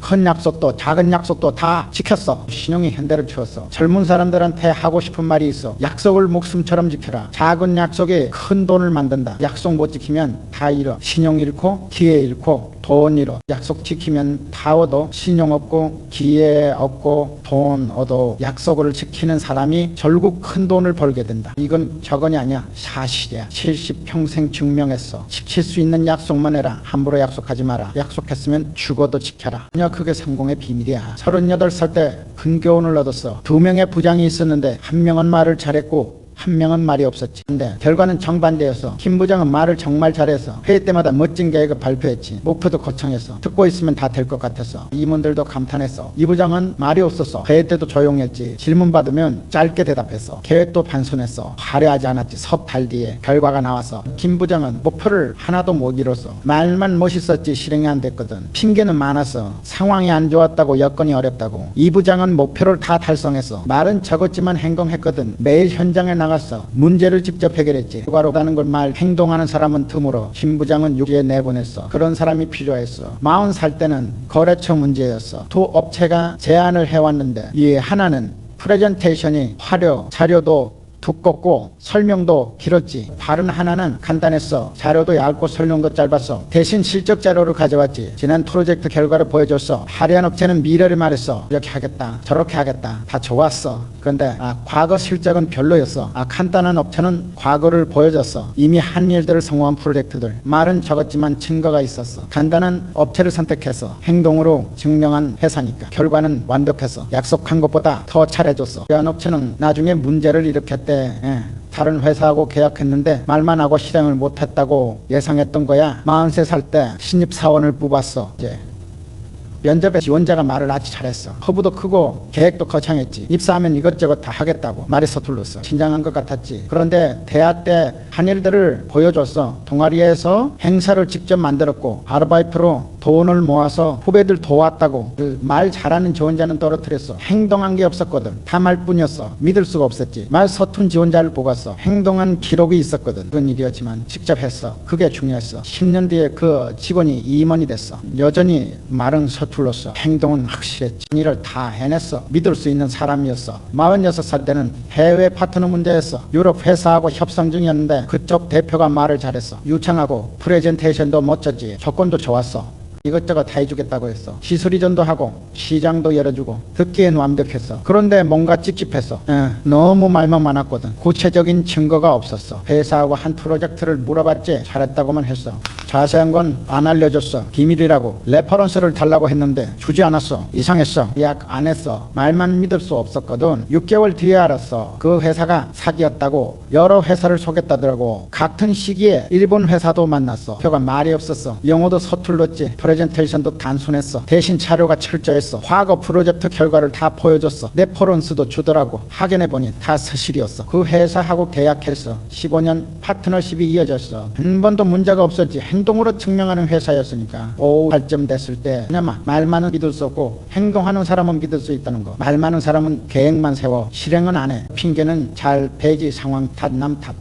큰 약속도 작은 약속도 다 지켰어. 신용이 현대를 치웠어. 젊은 사람들한테 하고 싶은 말이 있어. 약속을 목숨처럼 지켜라. 작은 약속이 큰 돈을 만든다. 약속 못 지키면 다 잃어. 신용 잃고 기회 잃고 돈 잃어. 약속 지키면 다 얻어. 신용 없고 기회 없고 돈 얻어. 약속을 지키는 사람이 결국 큰 돈을 벌게 된다. 이건 저건이 아니야. 사실이야. 70평생 증명했어. 지킬 수 있는 약속만 해라. 함부로 약속하지 마라. 약속했으면 죽어도 지켜라. 그게 성공의 비밀이야. 38살 때 근교훈을 얻었어. 2명의 부장이 있었는데 한 명은 말을 잘했고 한 명은 말이 없었지. 근데 결과는 정반대였어. 김 부장은 말을 정말 잘했어. 회의 때마다 멋진 계획을 발표했지. 목표도 거창했어. 듣고 있으면 다 될 것 같았어. 임원들도 감탄했어. 이 부장은 말이 없었어. 회의 때도 조용했지. 질문 받으면 짧게 대답했어. 계획도 단순했어. 화려하지 않았지. 석 달 뒤에 결과가 나왔어. 김 부장은 목표를 하나도 못 이뤘어. 말만 멋있었지 실행이 안 됐거든. 핑계는 많았어. 상황이 안 좋았다고, 여건이 어렵다고. 이 부장은 목표를 다 달성했어. 말은 적었지만 행동했거든. 매일 현장에 나갔어. 문제를 직접 해결했지. 결과로다는 걸 말, 행동하는 사람은 드물어. 김 부장은 유지에 내보냈어. 그런 사람이 필요했어. 40살 때는 거래처 문제였어. 두 업체가 제안을 해왔는데 이 하나는 프레젠테이션이 화려, 자료도 두껍고 설명도 길었지. 다른 하나는 간단했어. 자료도 얇고 설명도 짧았어. 대신 실적 자료를 가져왔지. 지난 프로젝트 결과를 보여줬어. 화려한 업체는 미래를 말했어. 이렇게 하겠다, 저렇게 하겠다. 다 좋았어. 그런데 과거 실적은 별로였어. 간단한 업체는 과거를 보여줬어. 이미 한 일들을 성공한 프로젝트들. 말은 적었지만 증거가 있었어. 간단한 업체를 선택해서 행동으로 증명한 회사니까 결과는 완벽했어. 약속한 것보다 더 잘해줬어. 이런 업체는 나중에 문제를 일으켰대. 다른 회사하고 계약했는데 말만 하고 실행을 못했다고 예상했던 거야. 43살 때 신입사원을 뽑았어. 이제 면접에 지원자가 말을 아주 잘했어. 허브도 크고 계획도 거창했지. 입사하면 이것저것 다 하겠다고 말이 서툴렀어. 긴장한 것 같았지. 그런데 대학 때 한 일들을 보여줬어. 동아리에서 행사를 직접 만들었고 아르바이트로 돈을 모아서 후배들 도왔다고. 그 말 잘하는 지원자는 떨어뜨렸어. 행동한 게 없었거든. 다 말뿐이었어. 믿을 수가 없었지. 말 서툰 지원자를 뽑았어. 행동한 기록이 있었거든. 그런 일이었지만 직접 했어. 그게 중요했어. 10년 뒤에 그 직원이 임원이 됐어. 여전히 말은 서툴렀어. 행동은 확실했지. 일을 다 해냈어. 믿을 수 있는 사람이었어. 46살 때는 해외 파트너 문제였어. 유럽 회사하고 협상 중이었는데 그쪽 대표가 말을 잘했어. 유창하고 프레젠테이션도 멋졌지. 조건도 좋았어. 이것저것 다 해주겠다고 했어. 시술 이전도 하고 시장도 열어주고 듣기엔 완벽했어. 그런데 뭔가 찝찝했어. 너무 말만 많았거든. 구체적인 증거가 없었어. 회사하고 한 프로젝트를 물어봤지 잘했다고만 했어. 자세한 건 안 알려줬어. 비밀이라고. 레퍼런스를 달라고 했는데 주지 않았어. 이상했어. 예약 안 했어. 말만 믿을 수 없었거든. 6개월 뒤에 알았어. 그 회사가 사기였다고. 여러 회사를 속였다더라고. 같은 시기에 일본 회사도 만났어. 표가 말이 없었어. 영어도 서툴렀지. 프레젠테이션도 단순했어. 대신 자료가 철저했어. 과거 프로젝트 결과를 다 보여줬어. 레퍼런스도 주더라고. 확인해보니 다 사실이었어. 그 회사하고 계약했어. 15년 파트너십이 이어졌어. 한 번도 문제가 없었지. 행동으로 증명하는 회사였으니까. 오후 8점 됐을 때 그냥 말 많은 믿을 수 없고 행동하는 사람은 믿을 수 있다는 거. 말 많은 사람은 계획만 세워 실행은 안 해. 핑계는 잘 배지 상황 탓 남 탓.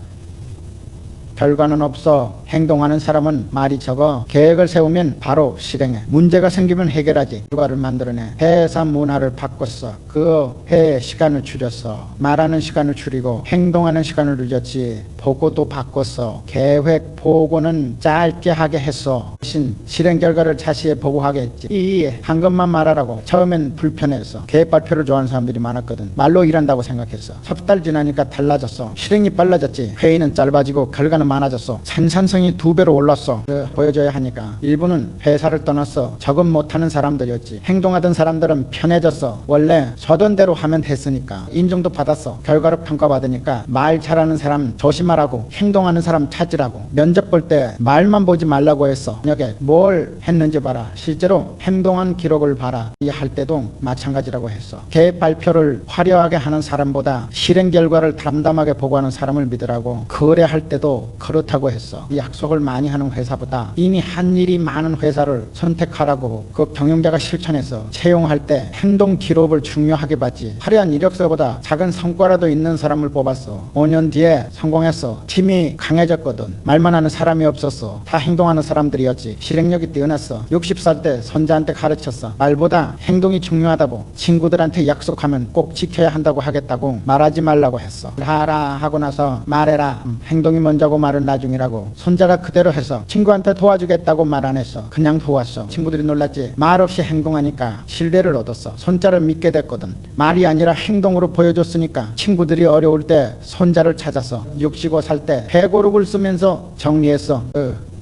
결과는 없어. 행동하는 사람은 말이 적어. 계획을 세우면 바로 실행해. 문제가 생기면 해결하지. 결과를 만들어내. 회사 문화를 바꿨어. 그 회의 시간을 줄였어. 말하는 시간을 줄이고 행동하는 시간을 늦었지. 보고도 바꿨어. 계획 보고는 짧게 하게 했어. 대신 실행 결과를 자세히 보고하게 했지. 한 것만 말하라고. 처음엔 불편했어. 계획 발표를 좋아하는 사람들이 많았거든. 말로 일한다고 생각했어. 석 달 지나니까 달라졌어. 실행이 빨라졌지. 회의는 짧아지고 결과는 많아졌어. 생산성이 2배로 올랐어. 보여줘야 하니까. 일부는 회사를 떠났어. 적응 못하는 사람들이었지. 행동하던 사람들은 편해졌어. 원래 서던 대로 하면 됐으니까. 인정도 받았어. 결과로 평가받으니까 말 잘하는 사람 조심하라고. 행동하는 사람 찾으라고. 면접 볼 때 말만 보지 말라고 했어. 저녁에 뭘 했는지 봐라. 실제로 행동한 기록을 봐라. 이 할 때도 마찬가지라고 했어. 계획 발표를 화려하게 하는 사람보다 실행 결과를 담담하게 보고하는 사람을 믿으라고. 거래할 때도 그렇다고 했어. 이 약속을 많이 하는 회사보다 이미 한 일이 많은 회사를 선택하라고 그 경영자가 실천해서 채용할 때 행동 기록을 중요하게 봤지. 화려한 이력서보다 작은 성과라도 있는 사람을 뽑았어. 5년 뒤에 성공했어. 팀이 강해졌거든. 말만 하는 사람이 없었어. 다 행동하는 사람들이었지. 실행력이 뛰어났어. 60살 때 손자한테 가르쳤어. 말보다 행동이 중요하다고. 친구들한테 약속하면 꼭 지켜야 한다고 하겠다고 말하지 말라고 했어. 하라 하고 나서 말해라. 행동이 먼저고 말은 나중이라고. 손자가 그대로 해서 친구한테 도와주겠다고 말 안 했어. 그냥 도왔어. 친구들이 놀랐지. 말 없이 행동하니까 신뢰를 얻었어. 손자를 믿게 됐거든. 말이 아니라 행동으로 보여줬으니까 친구들이 어려울 때 손자를 찾았어. 65살 때 회고록을 쓰면서 정리했어.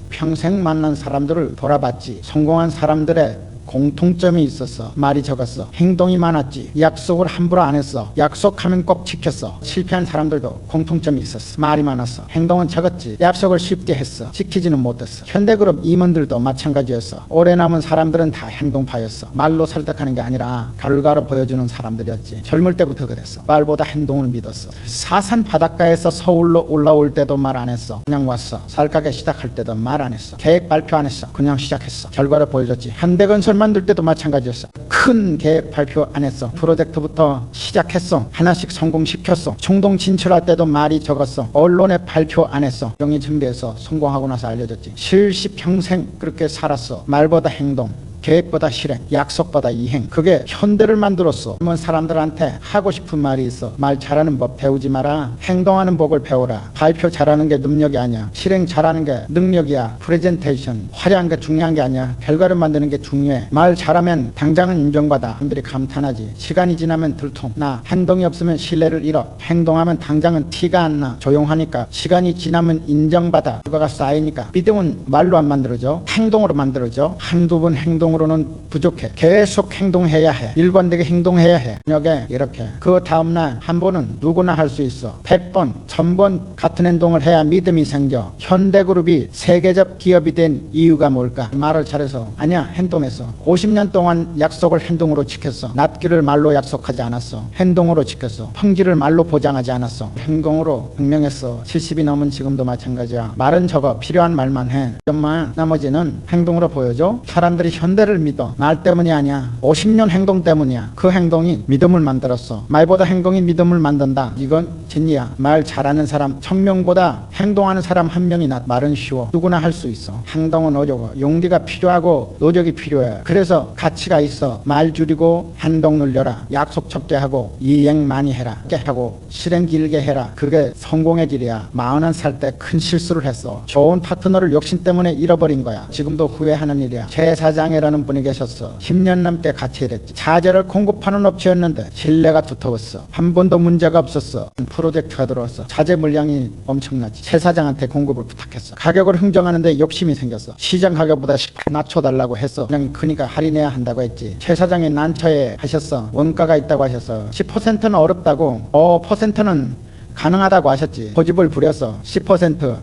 평생 만난 사람들을 돌아봤지. 성공한 사람들의 공통점이 있었어. 말이 적었어. 행동이 많았지. 약속을 함부로 안 했어. 약속하면 꼭 지켰어. 실패한 사람들도 공통점이 있었어. 말이 많았어. 행동은 적었지. 약속을 쉽게 했어. 지키지는 못했어. 현대그룹 임원들도 마찬가지였어. 오래 남은 사람들은 다 행동파였어. 말로 설득하는 게 아니라 결과로 보여주는 사람들이었지. 젊을 때부터 그랬어. 말보다 행동을 믿었어. 사산 바닷가에서 서울로 올라올 때도 말 안 했어. 그냥 왔어. 살가게 시작할 때도 말 안 했어. 계획 발표 안 했어. 그냥 시작했어. 결과를 보여줬지. 현대건설 만들 때도 마찬가지였어. 큰 계획 발표 안 했어. 프로젝트부터 시작했어. 하나씩 성공시켰어. 총동 진출할 때도 말이 적었어. 언론에 발표 안 했어. 명의 준비해서 성공하고 나서 알려줬지. 실시평생 그렇게 살았어. 말보다 행동, 계획보다 실행, 약속보다 이행. 그게 현대를 만들었어. 그러면 사람들한테 하고 싶은 말이 있어. 말 잘하는 법 배우지 마라. 행동하는 법을 배워라. 발표 잘하는 게 능력이 아니야. 실행 잘하는 게 능력이야. 프레젠테이션 화려한 게 중요한 게 아니야. 결과를 만드는 게 중요해. 말 잘하면 당장은 인정받아. 사람들이 감탄하지. 시간이 지나면 들통나. 행동이 없으면 신뢰를 잃어. 행동하면 당장은 티가 안 나. 조용하니까. 시간이 지나면 인정받아. 결과가 쌓이니까. 믿음은 말로 안 만들어져. 행동으로 만들어져. 한두 번 행동으로는 부족해. 계속 행동해야 해. 일관되게 행동해야 해. 저녁에 이렇게. 그 다음날 한 번은 누구나 할 수 있어. 100번, 1000번 같은 행동을 해야 믿음이 생겨. 현대그룹이 세계적 기업이 된 이유가 뭘까? 말을 잘해서. 아니야, 행동했어. 50년 동안 약속을 행동으로 지켰어. 낫기를 말로 약속하지 않았어. 행동으로 지켰어. 성질을 말로 보장하지 않았어. 행동으로 증명했어. 70이 넘은 지금도 마찬가지야. 말은 적어. 필요한 말만 해. 정말 나머지는 행동으로 보여줘. 사람들이 현대를 믿어. 말 때문이 아니야. 50년 행동 때문이야. 그 행동이 믿음을 만들었어. 말보다 행동이 믿음을 만든다. 이건 진리야. 말 잘하는 사람 1000명보다 행동하는 사람 1명이 낫. 말은 쉬워. 누구나 할 수 있어. 행동은 어려워. 용기가 필요하고 노력이 필요해. 그래서 가치가 있어. 말 줄이고 행동 늘려라. 약속 적게 하고 이행 많이 해라. 짧게 하고 실행 길게 해라. 그게 성공의 길이야. 41살 때 큰 실수를 했어. 좋은 파트너를 욕심 때문에 잃어버린 거야. 지금도 후회하는 일이야. 최 사장이라는 아는 분이 계셨어. 10년 넘게 같이 일했지. 자재를 공급하는 업체였는데 신뢰가 두터웠어. 한 번도 문제가 없었어. 프로젝트가 들어왔어. 자재 물량이 엄청나지. 최 사장한테 공급을 부탁했어. 가격을 흥정하는데 욕심이 생겼어. 시장 가격보다 10% 낮춰달라고 했어. 그냥 그러니까 할인해야 한다고 했지. 최 사장이 난처해 하셨어. 원가가 있다고 하셨어. 10%는 어렵다고, 5%는 가능하다고 하셨지. 고집을 부렸어. 10%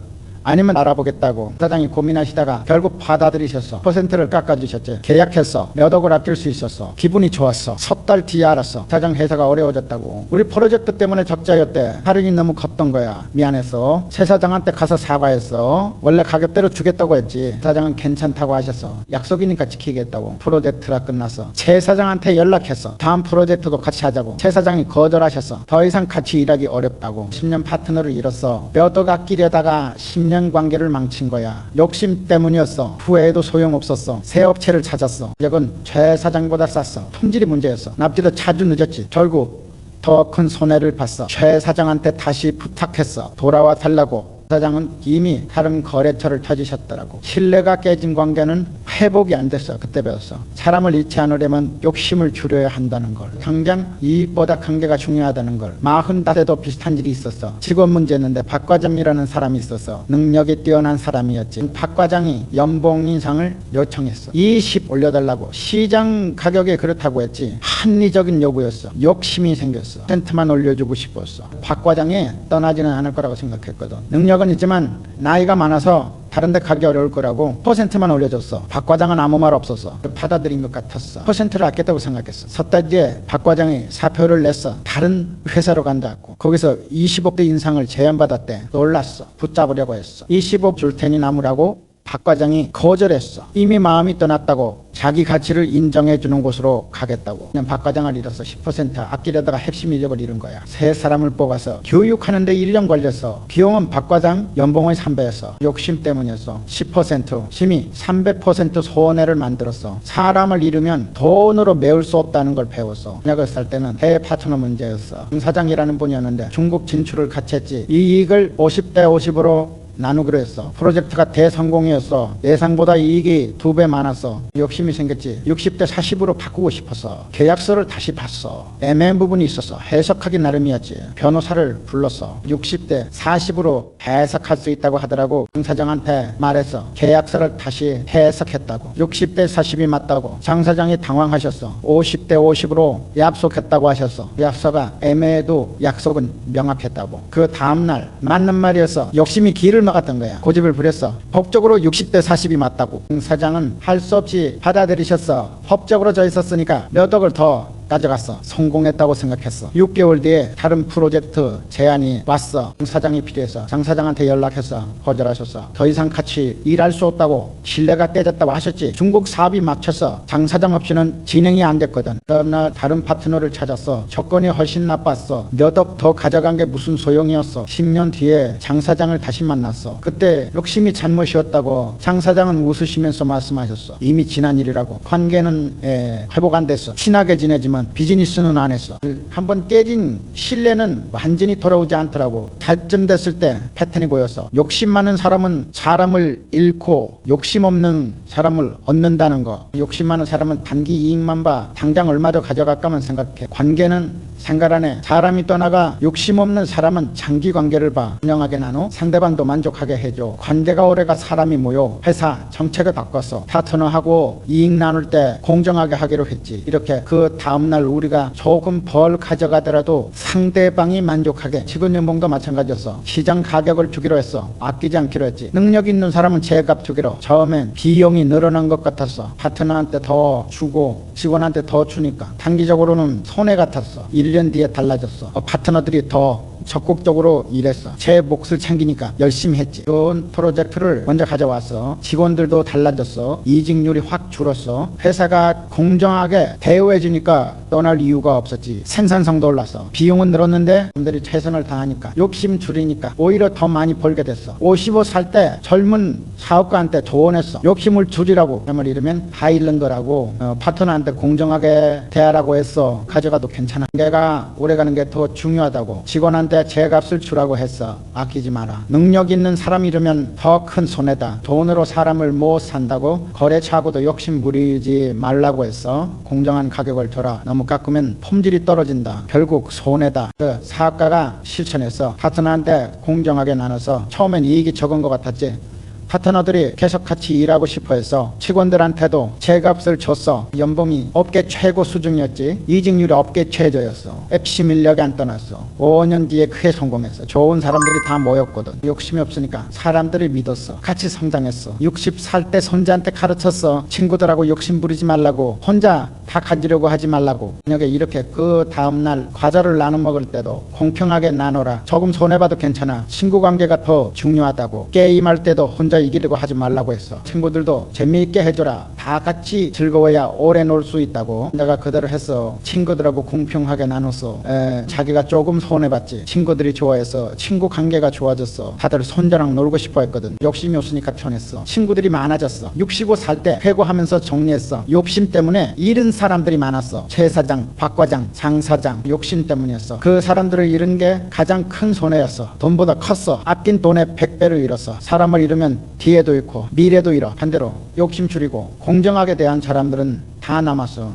아니면 알아보겠다고 사장이 고민하시다가 결국 받아들이셨어. 퍼센트를 깎아주셨지. 계약했어. 몇 억을 아낄 수 있었어. 기분이 좋았어. 석 달 뒤에 알았어. 사장 회사가 어려워졌다고. 우리 프로젝트 때문에 적자였대. 할인이 너무 컸던 거야. 미안했어. 최 사장한테 가서 사과했어. 원래 가격대로 주겠다고 했지. 사장은 괜찮다고 하셨어. 약속이니까 지키겠다고. 프로젝트가 끝났어. 최 사장한테 연락했어. 다음 프로젝트도 같이 하자고. 최 사장이 거절하셨어. 더 이상 같이 일하기 어렵다고. 10년 파트너를 잃었어. 몇 억 아끼려다가 10년 관계를 망친 거야. 욕심 때문이었어. 후회해도 소용없었어. 새 업체를 찾았어. 가격은 최 사장보다 쌌어. 품질이 문제였어. 납치도 자주 늦었지. 결국 더 큰 손해를 봤어. 최 사장한테 다시 부탁했어. 돌아와 달라고. 사장은 이미 다른 거래처를 찾으셨더라고. 신뢰가 깨진 관계는 회복이 안 됐어. 그때 배웠어. 사람을 잃지 않으려면 욕심을 줄여야 한다는 걸. 당장 이익보다 관계가 중요하다는 걸. 45세도 비슷한 일이 있었어. 직원 문제였는데 박 과장이라는 사람이 있었어. 능력이 뛰어난 사람이었지. 박 과장이 연봉 인상을 요청했어. 20 올려달라고. 시장 가격에 그렇다고 했지. 합리적인 요구였어. 욕심이 생겼어. 센트만 올려주고 싶었어. 박 과장이 떠나지는 않을 거라고 생각했거든. 능력은 있지만 나이가 많아서 다른데 가기 어려울 거라고 퍼센트만 올려줬어. 박 과장은 아무 말 없었어. 받아들인 것 같았어. 퍼센트를 아꼈다고 생각했어. 석 달 뒤에 박 과장이 사표를 냈어. 다른 회사로 간다고. 거기서 20억대 인상을 제안받았대. 놀랐어. 붙잡으려고 했어. 20억 줄 테니 남으라고 박 과장이 거절했어. 이미 마음이 떠났다고. 자기 가치를 인정해 주는 곳으로 가겠다고. 그냥 박 과장을 잃었어. 10% 아끼려다가 핵심 인력을 잃은 거야. 세 사람을 뽑아서 교육하는데 1년 걸렸어. 비용은 박 과장 연봉의 3배였어. 욕심 때문이었어. 10% 심히 300% 손해를 만들었어. 사람을 잃으면 돈으로 메울 수 없다는 걸 배웠어. 약을 살 때는 해외 파트너 문제였어. 사장이라는 분이었는데 중국 진출을 같이 했지. 이익을 50대 50으로 나누기로 했어. 프로젝트가 대성공이었어. 예상보다 이익이 2배 많았어. 욕심이 생겼지. 60대 40으로 바꾸고 싶었어. 계약서를 다시 봤어. 애매한 부분이 있었어. 해석하기 나름이었지. 변호사를 불렀어. 60대 40으로 해석할 수 있다고 하더라고. 장 사장한테 말했어. 계약서를 다시 해석했다고. 60대 40이 맞다고. 장 사장이 당황하셨어. 50대 50으로 약속했다고 하셨어. 약서가 애매해도 약속은 명확했다고. 그 다음날 맞는 말이었어. 욕심이 길을 막았던 거야. 고집을 부렸어. 법적으로 60대 40이 맞다고. 사장은 할 수 없이 받아들이셨어. 법적으로 져 있었으니까 몇 억을 더 가져갔어. 성공했다고 생각했어. 6개월 뒤에 다른 프로젝트 제안이 왔어. 장 사장이 필요해서 장 사장한테 연락했어. 거절하셨어. 더 이상 같이 일할 수 없다고. 신뢰가 깨졌다고 하셨지. 중국 사업이 막혔어. 장 사장 없이는 진행이 안 됐거든. 다음날 다른 파트너를 찾았어. 조건이 훨씬 나빴어. 몇 억 더 가져간 게 무슨 소용이었어. 10년 뒤에 장 사장을 다시 만났어. 그때 욕심이 잘못이었다고 장 사장은 웃으시면서 말씀하셨어. 이미 지난 일이라고. 관계는 회복 안 됐어. 친하게 지내지만 비즈니스는 안 했어. 한번 깨진 신뢰는 완전히 돌아오지 않더라고. 발전됐을 때 패턴이 보였어. 욕심 많은 사람은 사람을 잃고 욕심 없는 사람을 얻는다는 거. 욕심 많은 사람은 단기 이익만 봐. 당장 얼마 더 가져갈까만 생각해. 관계는 생각 안 해. 사람이 떠나가 욕심 없는 사람은 장기 관계를 봐. 분명하게 나눠. 상대방도 만족하게 해줘. 관계가 오래가 사람이 모여. 회사 정책을 바꿨어. 파트너하고 이익 나눌 때 공정하게 하기로 했지. 이렇게 그 다음날 우리가 조금 벌 가져가더라도 상대방이 만족하게. 직원 연봉도 마찬가지였어. 시장 가격을 주기로 했어. 아끼지 않기로 했지. 능력 있는 사람은 제값 주기로. 처음엔 비용이 늘어난 것 같았어. 파트너한테 더 주고 직원한테 더 주니까 단기적으로는 손해 같았어. 1년 뒤에 달라졌어. 파트너들이 더 적극적으로 일했어. 제 몫을 챙기니까 열심히 했지. 좋은 프로젝트를 먼저 가져왔어. 직원들도 달라졌어. 이직률이 확 줄었어. 회사가 공정하게 대우해주니까 떠날 이유가 없었지. 생산성도 올랐어. 비용은 늘었는데 사람들이 최선을 다하니까 욕심 줄이니까 오히려 더 많이 벌게 됐어. 55 살 때 젊은 사업가한테 조언했어. 욕심을 줄이라고. 그걸 잃으면 다 잃는 거라고. 파트너한테 공정하게 대하라고 했어. 가져가도 괜찮아. 내가 회사가 오래가는 게 더 중요하다고 직원한테 제값을 주라고 했어. 아끼지 마라. 능력 있는 사람이라면 더 큰 손해다. 돈으로 사람을 못 산다고 거래처하고도 욕심 부리지 말라고 했어. 공정한 가격을 줘라. 너무 깎으면 품질이 떨어진다. 결국 손해다. 그 사업가가 실천했어. 파트너한테 공정하게 나눠서 처음엔 이익이 적은 것 같았지. 파트너들이 계속 같이 일하고 싶어 했어. 직원들한테도 제값을 줬어. 연봉이 업계 최고 수준이었지. 이직률이 업계 최저였어. FC 밀력이 안 떠났어. 5년 뒤에 크게 성공했어. 좋은 사람들이 다 모였거든. 욕심이 없으니까 사람들을 믿었어. 같이 성장했어. 60살 때 손자한테 가르쳤어. 친구들하고 욕심 부리지 말라고. 혼자 다 가지려고 하지 말라고. 만약에 이렇게 그 다음날 과자를 나눠 먹을 때도 공평하게 나눠라. 조금 손해봐도 괜찮아. 친구 관계가 더 중요하다고. 게임할 때도 혼자 이기려고 하지 말라고 했어. 친구들도 재미있게 해줘라. 다 같이 즐거워야 오래 놀 수 있다고. 내가 그대로 했어. 친구들하고 공평하게 나눴어. 자기가 조금 손해봤지. 친구들이 좋아해서 친구 관계가 좋아졌어. 다들 손자랑 놀고 싶어 했거든. 욕심이 없으니까 편했어. 친구들이 많아졌어. 65살 때 회고하면서 정리했어. 욕심 때문에 잃은 사람들이 많았어. 최 사장, 박 과장, 장 사장. 욕심 때문이었어. 그 사람들을 잃은 게 가장 큰 손해였어. 돈보다 컸어. 아낀 돈의 100배를 잃었어. 사람을 잃으면 뒤에도 잃고 미래도 잃어. 반대로 욕심 줄이고 공정하게 대한 사람들은 다 남았어.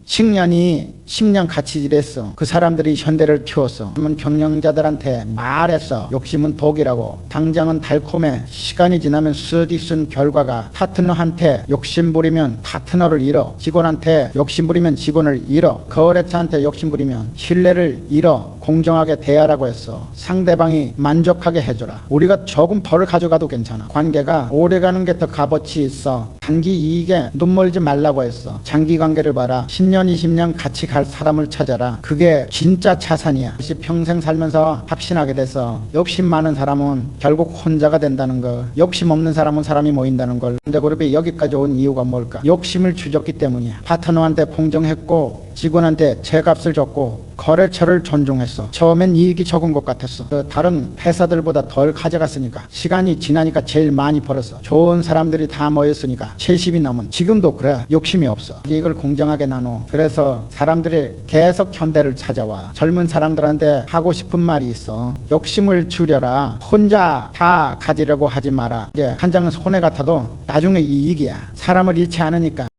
10년이 10년 같이 일했어. 그 사람들이 현대를 키웠어. 그러면 경영자들한테 말했어. 욕심은 독이라고. 당장은 달콤해. 시간이 지나면 쓰디쓴 결과가. 파트너한테 욕심 부리면 파트너를 잃어. 직원한테 욕심 부리면 직원을 잃어. 거래처한테 욕심 부리면 신뢰를 잃어. 공정하게 대하라고 했어. 상대방이 만족하게 해줘라. 우리가 조금 벌을 가져가도 괜찮아. 관계가 오래가는 게 더 값어치 있어. 단기 이익에 눈멀지 말라고 했어. 장기 관계를 봐라. 10년 20년 같이 갈 사람을 찾아라. 그게 진짜 자산이야. 혹시 평생 살면서 확신하게 돼서 욕심 많은 사람은 결국 혼자가 된다는 거. 욕심 없는 사람은 사람이 모인다는 걸. 근데 그룹이 여기까지 온 이유가 뭘까? 욕심을 주졌기 때문이야. 파트너한테 공정했고 직원한테 제값을 줬고 거래처를 존중했어. 처음엔 이익이 적은 것 같았어. 다른 회사들보다 덜 가져갔으니까. 시간이 지나니까 제일 많이 벌었어. 좋은 사람들이 다 모였으니까 70이 넘은. 지금도 그래. 욕심이 없어. 이걸 공정하게 나눠. 그래서 사람들이 계속 현대를 찾아와. 젊은 사람들한테 하고 싶은 말이 있어. 욕심을 줄여라. 혼자 다 가지려고 하지 마라. 이제 한 장은 손해 같아도 나중에 이익이야. 사람을 잃지 않으니까.